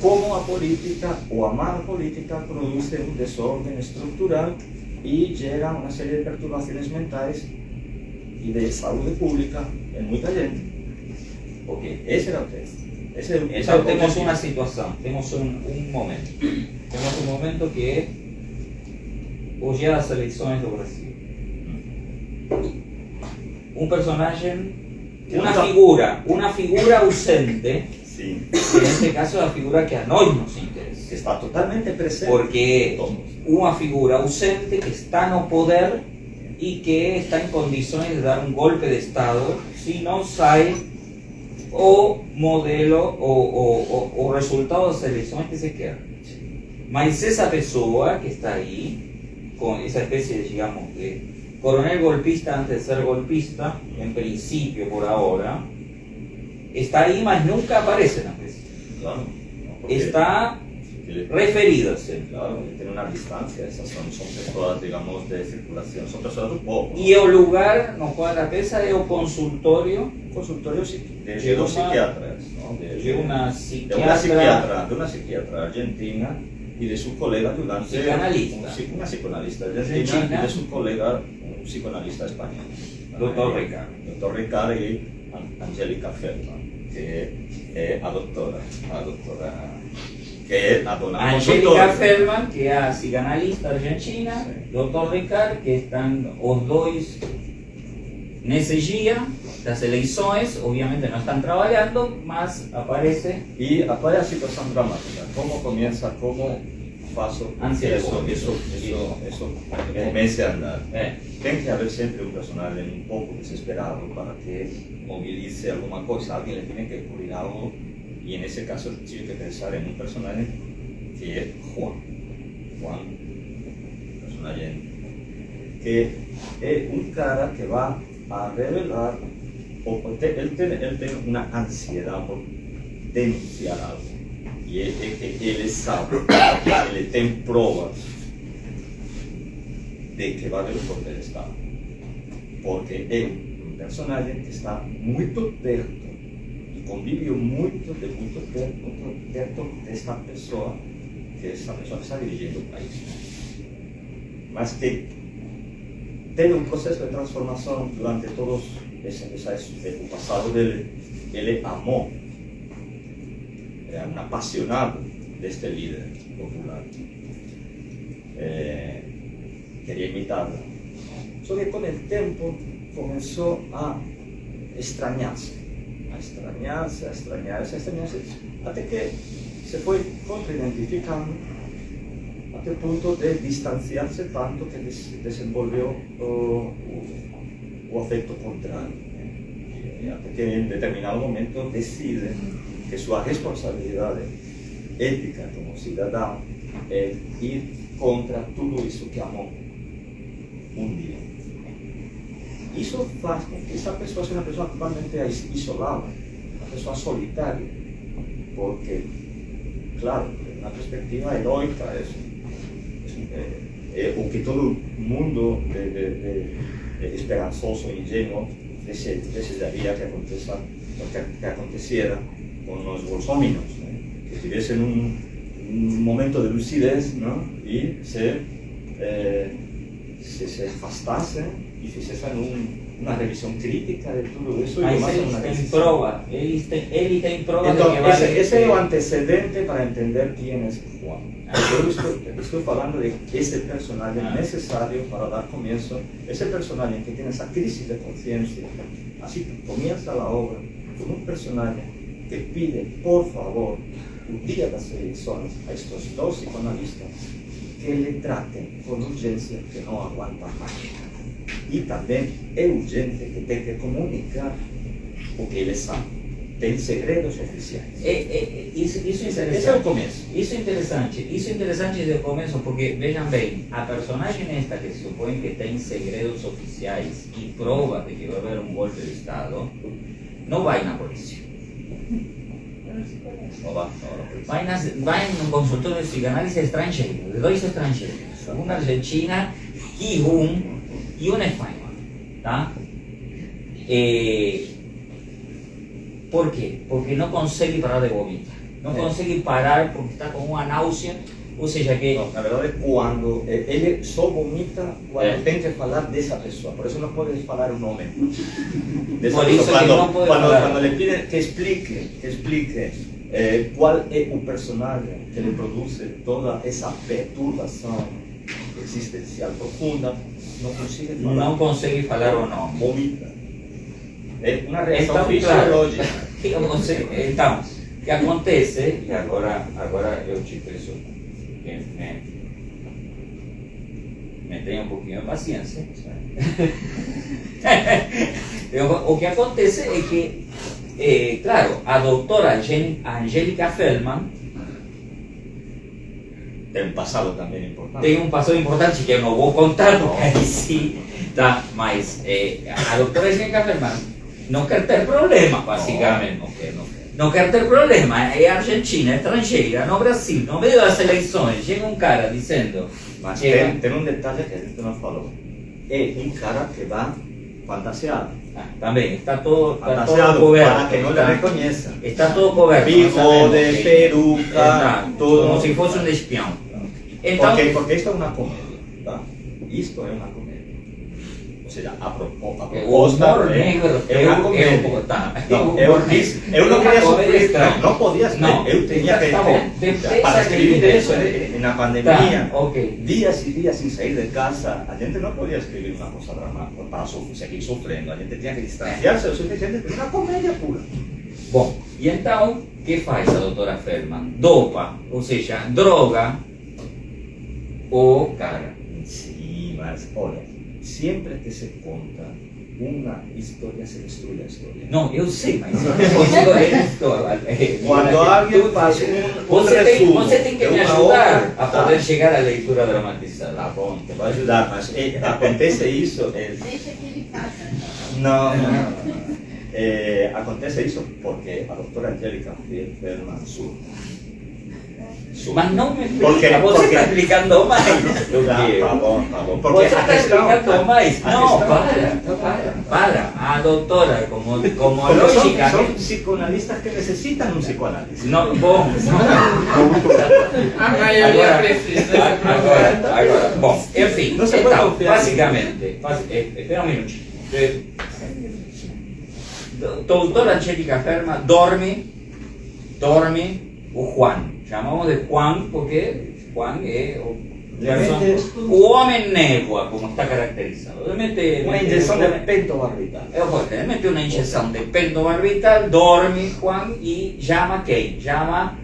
como a política ou a má política produz um desordem estrutural e gera uma série de perturbações mentais e de saúde pública em muita gente. Ok, esse era o texto. Então temos uma situação, temos um momento. Temos um momento que é o dia das eleições do Brasil. Um personagem, uma figura ausente. Sim. Neste caso, a figura que a nós nos interessa. Que está totalmente presente. Porque uma figura ausente que está no poder e que está em condições de dar um golpe de Estado se não sai o modelo, o resultado das eleições que se quer. Mas essa pessoa que está aí, com essa espécie de, digamos, de coronel golpista antes de ser golpista, en principio por ahora, está ahí, mas nunca aparece na peça. Claro. Está referido. Claro, tiene una distancia, esas son pessoas, digamos, de circulación, son pessoas do povo. E o lugar no qual a peça é o consultório. Consultório de dos psiquiatras, ¿no? De una psiquiatra argentina y de su colega ayudante, una psicoanalista argentina y de su colega, un psicoanalista español. Doctor Ricardo. Doctor Ricardo y Angélica Feldman, que es a doctora, que é a dona Angélica Feldman, que é a psicanalista argentina, Dr. Ricardo, que estão os dois nesse dia das eleições, obviamente não estão trabalhando, mas aparece. E qual é a situação dramática? Como começa, como faço isso comece a andar? Tem que haver sempre um personagem um pouco desesperado para que movilize alguma coisa, alguém lhe tem que ocurrir algo. Y en ese caso tive que pensar en un personaje que es Juan, personaje que es un cara que va a revelar, él tiene una ansiedad por denunciar algo, y es que él sabe, él tiene pruebas de que va a haber un golpe de Estado. Porque é un personaje que está muito perto e convive muito perto desta pessoa, que está dirigindo o país. Mas que teve um processo de transformação durante todos o passado dele. Ele amou, era um apaixonado deste líder popular. Queria imitá-lo. Só que com o tempo começou a estranhar-se, até que se foi contra-identificando até o ponto de distanciar-se tanto que desenvolveu o afeto contrário. Até que em determinado momento decide que sua responsabilidade ética como cidadão é ir contra tudo isso que amou um dia. Isso faz com que essa pessoa seja uma pessoa totalmente isolada, uma pessoa solitária, porque, claro, na perspectiva heroica, é o que todo mundo esperançoso e ingênuo desejaria que aconteciera com os bolsominions, que tivessem um momento de lucidez, não? E se afastassem e fizessem uma revisão crítica de tudo isso. Mas ele tem prova, ele tem prova de que vale. Esse é o antecedente para entender quem é Juan. Eu estou falando de esse personagem necessário para dar começo, esse personagem que tem essa crise de consciência. Assim começa a obra com um personagem que pide, por favor, o dia das eleições, a estes dois psicoanalistas, que lhe tratem com urgência, que não aguenta mais. E também é urgente que tem que comunicar o que ele sabe. Tem segredos oficiais. Isso interessante. Esse é o começo. Isso é interessante desde o começo, porque vejam bem, a personagem esta que se supõe que tem segredos oficiais e prova de que vai haver um golpe de Estado, não vai na polícia. Vai num consultório de psicanálise estrangeiro, de dois estrangeiros, uma argentina e um espanhol. Tá? ¿Por quê? Porque não consegue parar de vomitar. Não consegue parar porque está com uma náusea. Ou seja, que. Não, na verdade, quando ele só vomita quando tem que falar dessa pessoa. Por isso não pode falar o nome. Por isso que não pode falar. Quando lhe piden que explique qual é o personagem que lhe produz toda essa perturbação existencial profunda, não consegue falar. Não consegue falar o nome. Vomita. É uma reação fisiológica. Então, o que acontece, e agora eu te peço que me tenha um pouquinho de paciência. O que acontece é que, claro, a doutora Angélica Feldman tem um passado também importante. Tem um passado importante que eu não vou contar, porque aí sim, tá? Mas a doutora Angélica Feldman não quer ter problema, basicamente. Não quer ter problema. É argentina, é estrangeira, no Brasil, no meio das eleições, chega um cara dizendo. Mas tem um detalhe que a gente não falou. É um cara que vai fantasiado. Também, está todo coberto. Para que não le reconheça. Está todo coberto. Bigode, peruca, todo. Como se fosse um espião. Então, porque isto é uma comédia. Tá? Isto é uma comédia. Ou seja, a proposta é uma comédia. Eu não queria sofrer, não podia sofrer. Eu tinha que para escrever isso na pandemia, dias e dias sem sair de casa, a gente não podia escrever uma coisa dramática para seguir sofrendo. A gente tinha que distanciar-se o suficiente de uma comédia pura. Bom, e então, o que faz a doutora Feldman? Dopa, ou seja, droga o cara. Sim, mas olha, sempre que se conta uma história, se destrui a história. Não, eu sei, mas eu não consigo ler a história. Quando alguém faz resumo, você tem que me ajudar a poder chegar à leitura dramatizada. Tá bom, te vou ajudar, mas acontece isso. Deixa que ele faça. Não. Acontece isso porque a doutora Angélica Feldman surta. Mas não me Porque- explica, você porque- está explicando mais. Tá bom. Porque Você a está questão... explicando mais. a No, questão- para. A doctora, como Pero lógica. son psicoanalistas que necesitan un psicoanálisis. No, bom. A maioria precisa. Agora, bom, enfim, Não se pode então, confiar. basicamente, espera um minutinho. Doutora Angélica Ferma dorme o Juan. Chamamos de Juan porque Juan é o homem névoa, como está caracterizado. Una inyección de pentobarbital. Ele mete uma injeção de pentobarbital, dorme Juan e chama quem? Chama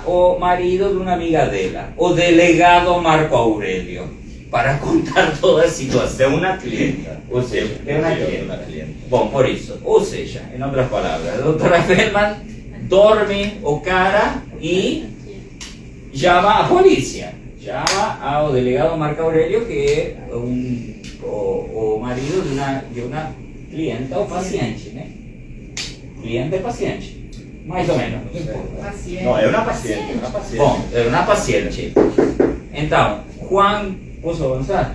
o marido de uma amiga dela, o delegado Marco Aurelio, para contar toda a situação. Uma clienta, ou seja, é uma clienta. Bom, por isso, ou seja, em outras palavras, a doutora Feldman dorme o cara e chama a polícia, chama ao delegado Marco Aurelio, que é o marido de uma clienta ou paciente, né? Cliente e paciente, mais ou menos, não importa. Paciente. No, es una paciente, una paciente. Bom, é uma paciente. Então, Juan, posso avançar?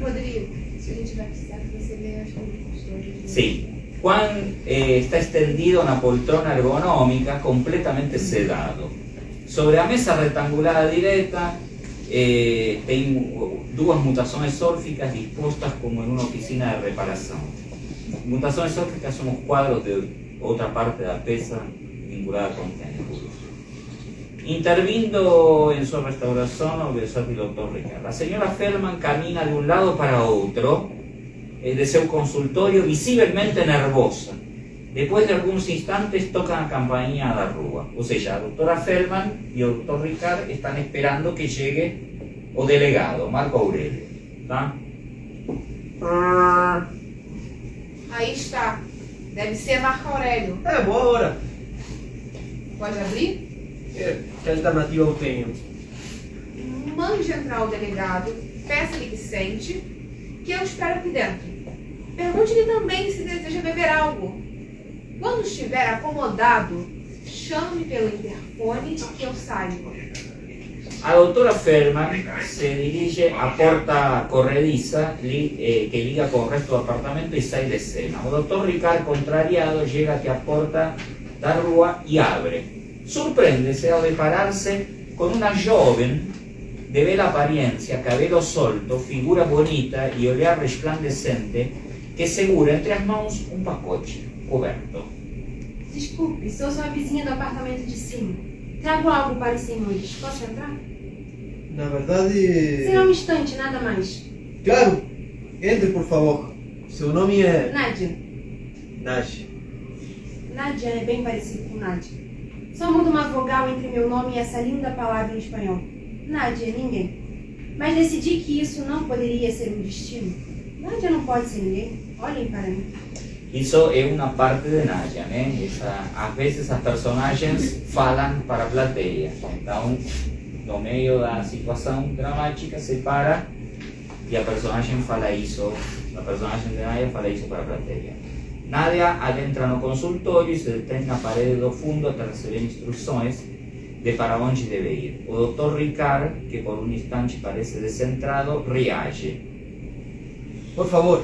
Rodrigo, se a gente tiver precisar que você leia as conclusões. Sí. Juan está extendido na poltrona ergonómica, completamente sedado. Sobre a mesa retangular direta tem duas mutações órficas dispostas como em uma oficina de reparação. Mutações órficas são os quadros de outra parte da peça vinculada com têmpulos. Intervindo en su restauración, o versátil doctor Ricardo. La señora Feldman camina de un lado para otro de su consultorio visiblemente nervosa. Después de algunos instantes tocan la campainha da rúa. O sea, la doctora Feldman y el doctor Ricardo están esperando que llegue o delegado, Marco Aurelio. ¿Tá? Aí está. Deve ser Marco Aurélio. É, boa hora. Pode abrir? Que alternativa eu tenho? Mande entrar o delegado, peça-lhe que sente, que eu espero aqui dentro. Pergunte-lhe também se deseja beber algo. Quando estiver acomodado, chame pelo interfone que eu saio. A doutora Feldman se dirige à porta corrediza que liga com o resto do apartamento e sai de cena. O doutor Ricardo, contrariado, chega até a porta da rua e abre. Sorprende-se ao deparar-se com uma jovem de bela aparência, cabelo solto, figura bonita e olhar resplandecente que segura entre as mãos um pacote coberto. Desculpe, sou sua vizinha do apartamento de cima. Trago algo para os senhores. Posso entrar? Na verdade... Será um instante, nada mais. Claro, entre por favor. Seu nome é... Nádia. Nádia. Nádia é bem parecido com Nádia. Só muda uma vogal entre meu nome e essa linda palavra em espanhol. Nádia, ninguém. Mas decidi que isso não poderia ser um destino. Nádia não pode ser ninguém. Olhem para mim. Isso é uma parte de Nádia, né? Às vezes as personagens falam para a plateia. Então, no meio da situação dramática, se para e a personagem fala isso, a personagem de Nádia fala isso para a plateia. Nádia adentra no consultório e se detém na parede do fundo até receber instruções de para onde deve ir. O Dr. Ricard, que por um instante parece descentrado, reage. Por favor,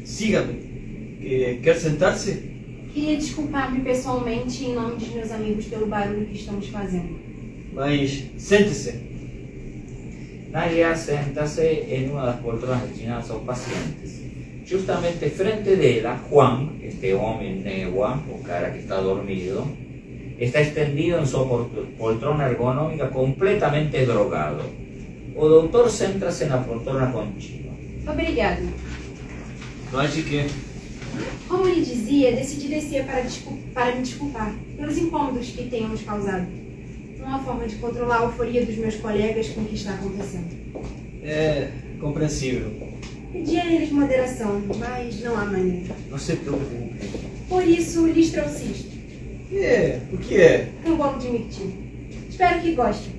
siga-me. Quer sentar-se? Queria desculpar-me pessoalmente em nome dos meus amigos pelo barulho que estamos fazendo. Mas sente-se. Nádia senta-se em uma das poltronas destinadas aos pacientes. Justamente frente dela, Juan, este homem névoa, o cara que está dormido, está extendido em sua poltrona ergonômica completamente drogado. O doutor senta-se na poltrona contínua. Obrigada. Não acho que... Como lhe dizia, decidi descer para me desculpar pelos incômodos que tenhamos causado. Uma forma de controlar a euforia dos meus colegas com o que está acontecendo. É compreensível. Pedi a eles moderação, mas não há maneira. Não se preocupe. Por isso, lhes trouxe isto. O que é? Um bolo de mirtilo. Espero que gostem.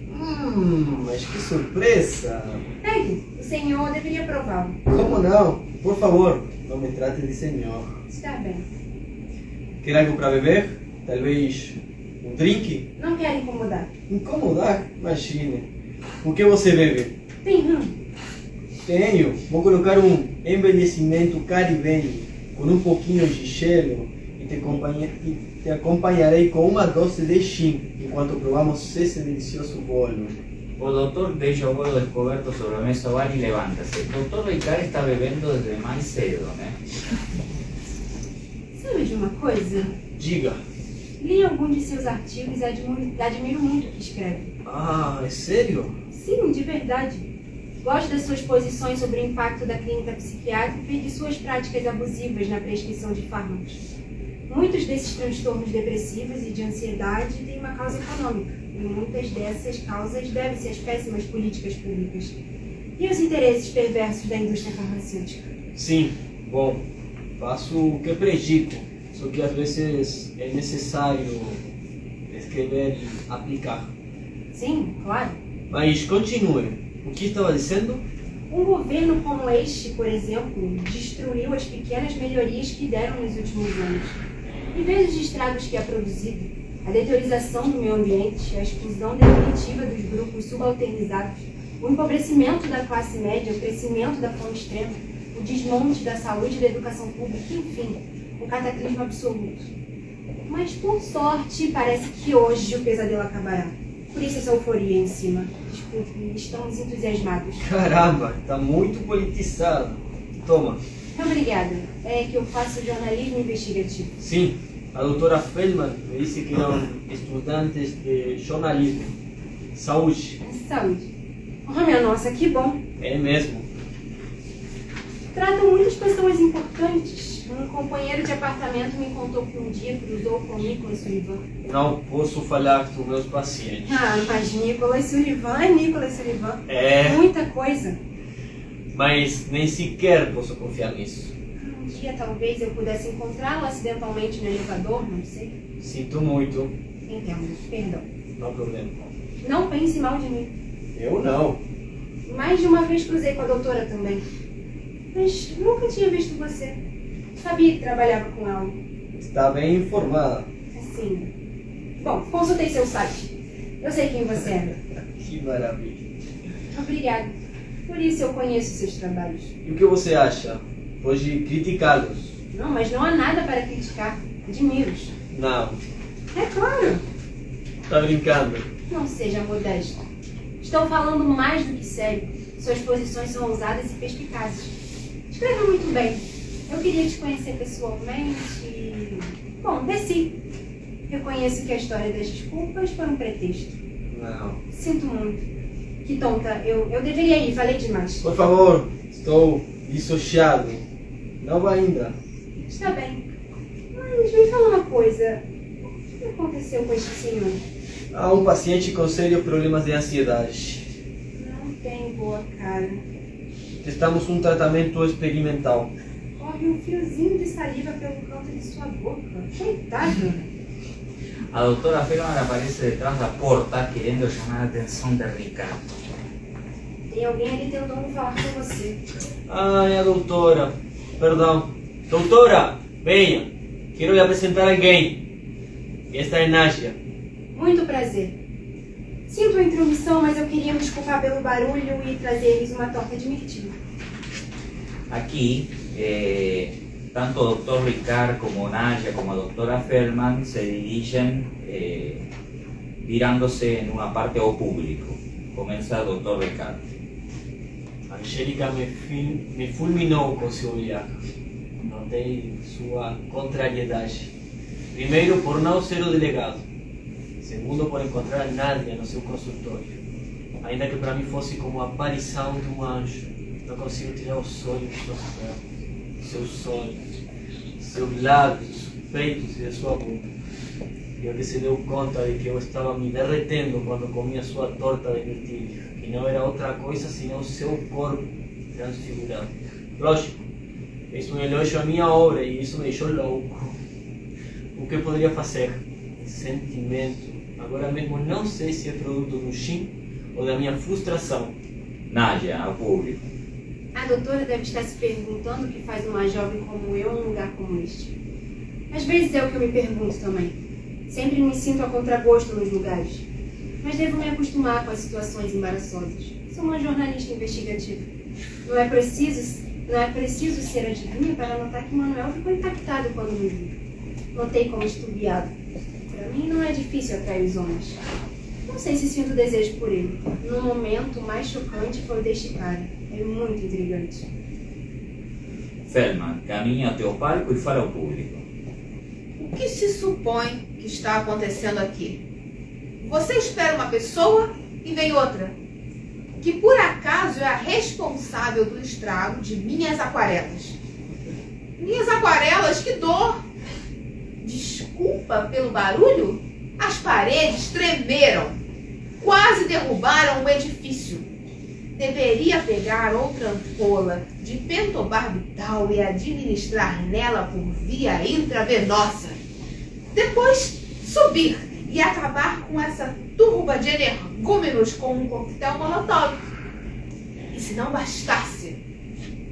Mas que surpresa! Pegue, o senhor deveria prová-lo. Como não? Por favor, não me trate de senhor. Está bem. Quer algo para beber? Talvez Um drink? Não quero incomodar. Incomodar? Imagine. O que você bebe? Tem rum? Tenho. Vou colocar um envelhecimento caribenho com um pouquinho de gelo e te acompanharei com uma dose de gin enquanto provamos esse delicioso bolo. O doctor deixa o bolo descoberto sobre a mesa, va y levanta-se. Doctor Ricard está bebendo desde mais cedo, né? Sabe de uma coisa? Diga. Li algum de seus artigos e admiro muito o que escreve. Ah, é sério? Sim, de verdade. Gosto das suas posições sobre o impacto da clínica psiquiátrica e de suas práticas abusivas na prescrição de fármacos. Muitos desses transtornos depressivos e de ansiedade têm uma causa econômica, e muitas dessas causas devem-se às péssimas políticas públicas e os interesses perversos da indústria farmacêutica. Sim, bom, faço o que predico, só que às vezes é necessário escrever e aplicar. Sim, claro. Mas continue. O que estava dizendo? Um governo como este, por exemplo, destruiu as pequenas melhorias que deram nos últimos anos. E veja os estragos que é produzido, a deteriorização do meio ambiente, a exclusão definitiva dos grupos subalternizados, o empobrecimento da classe média, o crescimento da fome extrema, o desmonte da saúde e da educação pública, enfim, um cataclismo absoluto. Mas, por sorte, parece que hoje o pesadelo acabará. Por isso essa euforia em cima. Desculpe, estamos entusiasmados. Caramba, está muito politizado. Toma. Obrigada. É que eu faço jornalismo investigativo. Sim, a doutora Feldman me disse que eram estudantes de jornalismo. Saúde. Saúde. Oh, minha nossa, que bom. É mesmo. Tratam muitas pessoas importantes. Um companheiro de apartamento me contou que um dia cruzou com Nicholas Sullivan. Não posso falar dos meus pacientes. Ah, mas Nicholas Sullivan é Nicholas Sullivan. É. Muita coisa. Mas nem sequer posso confiar nisso. Um dia talvez eu pudesse encontrá-lo acidentalmente no elevador, não sei. Sinto muito. Entendo, perdão. Não há problema. Não pense mal de mim. Eu não. Mais de uma vez cruzei com a doutora também. Mas nunca tinha visto você. Sabia que trabalhava com ela. Está bem informada. Assim. Bom, consultei seu site. Eu sei quem você é. Que maravilha. Obrigada. Por isso eu conheço seus trabalhos. E o que você acha? Pode criticá-los? Não, mas não há nada para criticar. Admiro-os. Não. É claro. Está brincando. Não seja modesto. Estou falando mais do que sério. Suas posições são ousadas e perspicazes. Escreva muito bem. Eu queria te conhecer pessoalmente. Bom, desci. Reconheço que a história das desculpas foi um pretexto. Não. Sinto muito. Que tonta. Eu deveria ir. Falei demais. Por favor, estou dissociado. Não vá ainda. Está bem. Mas me fala uma coisa. O que aconteceu com este senhor? Há um paciente com sérios problemas de ansiedade. Não tem boa cara. Testamos um tratamento experimental. Corre um fiozinho de saliva pelo canto de sua boca. Coitado. A doutora Feldman aparece detrás da porta querendo chamar a atenção de Ricardo. Tem alguém ali tentando falar com você. Ah, é a doutora. Perdão. Doutora, venha. Quero lhe apresentar alguém. Esta é Nádia. Muito prazer. Sinto a intromissão, mas eu queria me desculpar pelo barulho e trazer-lhes uma torta de mirtilo. Aquí, tanto el doctor Ricard como Nadia como la doctora Feldman se dirigen virándose en una parte ao público. Comienza el doctor Ricard. Angélica me fulminou com seu olhar. Notei sua contrariedade. Primeiro, por não ser o delegado. Segundo, por encontrar a Nádia no seu consultório. Ainda que para mim fosse como a aparição de um anjo. Não consigo tirar os olhos do céu, seus olhos, seus lábios, peitos e a sua boca. E ele se deu conta de que eu estava me derretendo quando comia sua torta de mirtilho, que não era outra coisa senão seu corpo transfigurado. Lógico, fez um elogio à minha obra e isso me deixou louco. O que eu poderia fazer? Sentimento. Agora mesmo não sei se é produto do gin ou da minha frustração. Nadia, ao público. A doutora deve estar se perguntando o que faz uma jovem como eu num lugar como este. Às vezes é o que eu me pergunto também. Sempre me sinto a contragosto nos lugares. Mas devo me acostumar com as situações embaraçosas. Sou uma jornalista investigativa. Não é preciso ser adivinha para notar que Manuel ficou impactado quando me viu. Notei como estubiado. Para mim não é difícil atrair os homens. Não sei se sinto desejo por ele. No momento, o mais chocante foi o deste cara. É muito intrigante. Feldman, caminha até o palco e fala ao público. O que se supõe que está acontecendo aqui? Você espera uma pessoa e vem outra, que por acaso é a responsável do estrago de minhas aquarelas. Minhas aquarelas, que dor! Desculpa pelo barulho? As paredes tremeram, quase derrubaram o edifício. Deveria pegar outra ampola de pentobarbital e administrar nela por via intravenosa. Depois subir e acabar com essa turba de energúmenos com um coquetel molotov. E se não bastasse,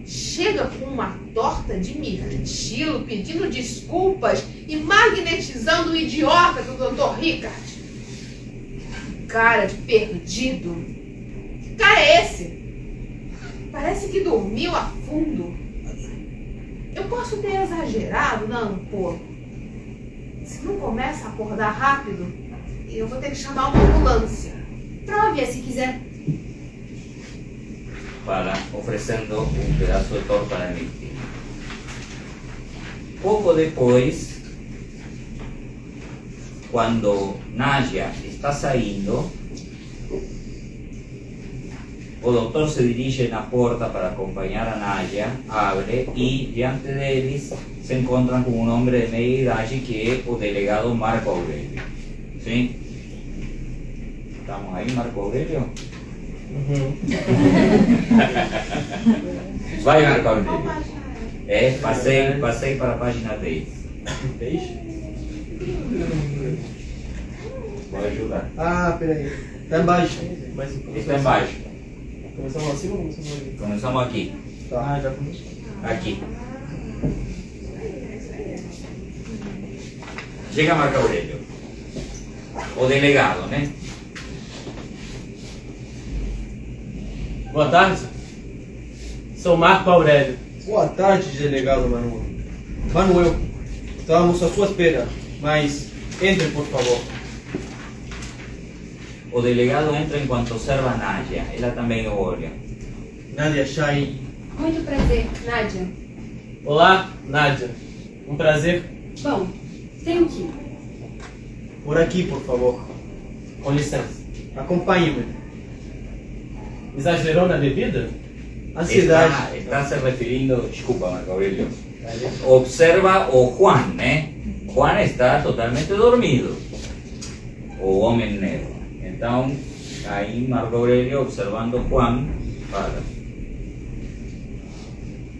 chega com uma torta de mirtilo pedindo desculpas e magnetizando o idiota do Dr. Rickard. Cara de perdido. Que cara é esse? Parece que dormiu a fundo. Eu posso ter exagerado na ampola. Se não começa a acordar rápido, eu vou ter que chamar uma ambulância. Prove-a se quiser. Para, oferecendo um pedaço de torta à víctima. Pouco depois, quando Nadia está saindo, o doutor se dirige na porta para acompanhar a Nadia, abre e diante deles se encontram com um homem de meia idade que é o delegado Marco Aurélio. Sim? Estamos aí, Marco Aurélio? Vai, Marco Aurélio. Passei para a página 10. Vou ajudar. Ah, peraí. Está embaixo. Está embaixo. Começamos assim ou começamos aqui? Começamos aqui. Tá, já começou. Aqui. Chega Marco Aurélio. O delegado, né? Boa tarde. Sou Marco Aurélio. Boa tarde, delegado Manuel. Manuel, estávamos à sua espera, mas entre, por favor. O delegado entra enquanto observa a Nadia. Ela também o olha. Nadia Shai. Muito prazer, Nádia. Olá, Nádia. Um prazer. Bom, tenho que ir. Por aqui, por favor. Com licença. Acompanhe-me. Exagerou na bebida? Ansiedade. Está se referindo, desculpa Marco Aurélio, observa o Juan, né? Juan está totalmente dormido, o homem negro. Então, aí Marco Aurélio observando Juan, fala.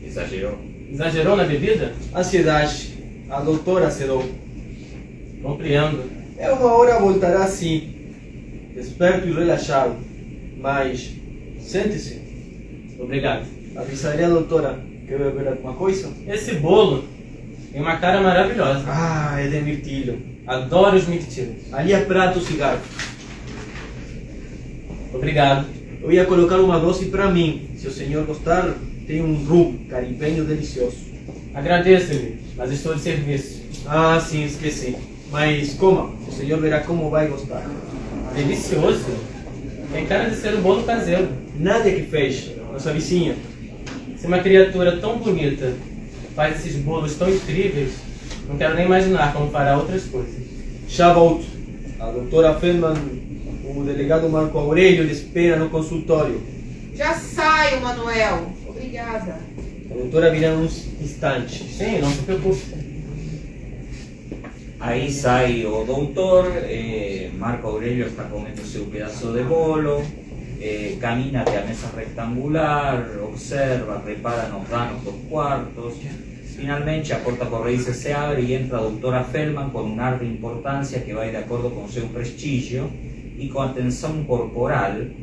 Exagerou. Exagerou na bebida? Ansiedade. A doutora sedou. Compreendo. É uma hora voltará assim, desperto e relaxado. Mas, sente-se. Obrigado. Avisaria a doutora. Quer beber alguma coisa? Esse bolo tem uma cara maravilhosa. Ah, é de mirtilho. Adoro os mirtilos. Ali é prato cigarro. Obrigado. Eu ia colocar uma dose para mim. Se o senhor gostar, tem um rum caribenho delicioso. Agradeço-lhe, mas estou de serviço. Ah, sim, esqueci. Mas coma, o senhor verá como vai gostar. Delicioso. Tem cara de ser um bolo caseiro. Nada que fez, nossa vizinha. Se uma criatura tão bonita faz esses bolos tão incríveis, não quero nem imaginar como fará outras coisas. Já volto. A doutora Feldman, o delegado Marco Aurélio, lhe espera no consultório. Já saio, Manuel. Obrigada. A doutora virá em uns instantes. Sim, não se preocupe. Aí sai o doutor, Marco Aurélio está comendo seu pedaço de bolo, camina até a mesa rectangular, observa, repara nos danos dos quartos. Finalmente a porta corrediza se abre e entra a doutora Feldman com um ar de importância que vai de acordo com seu prestígio e com a tensão corporal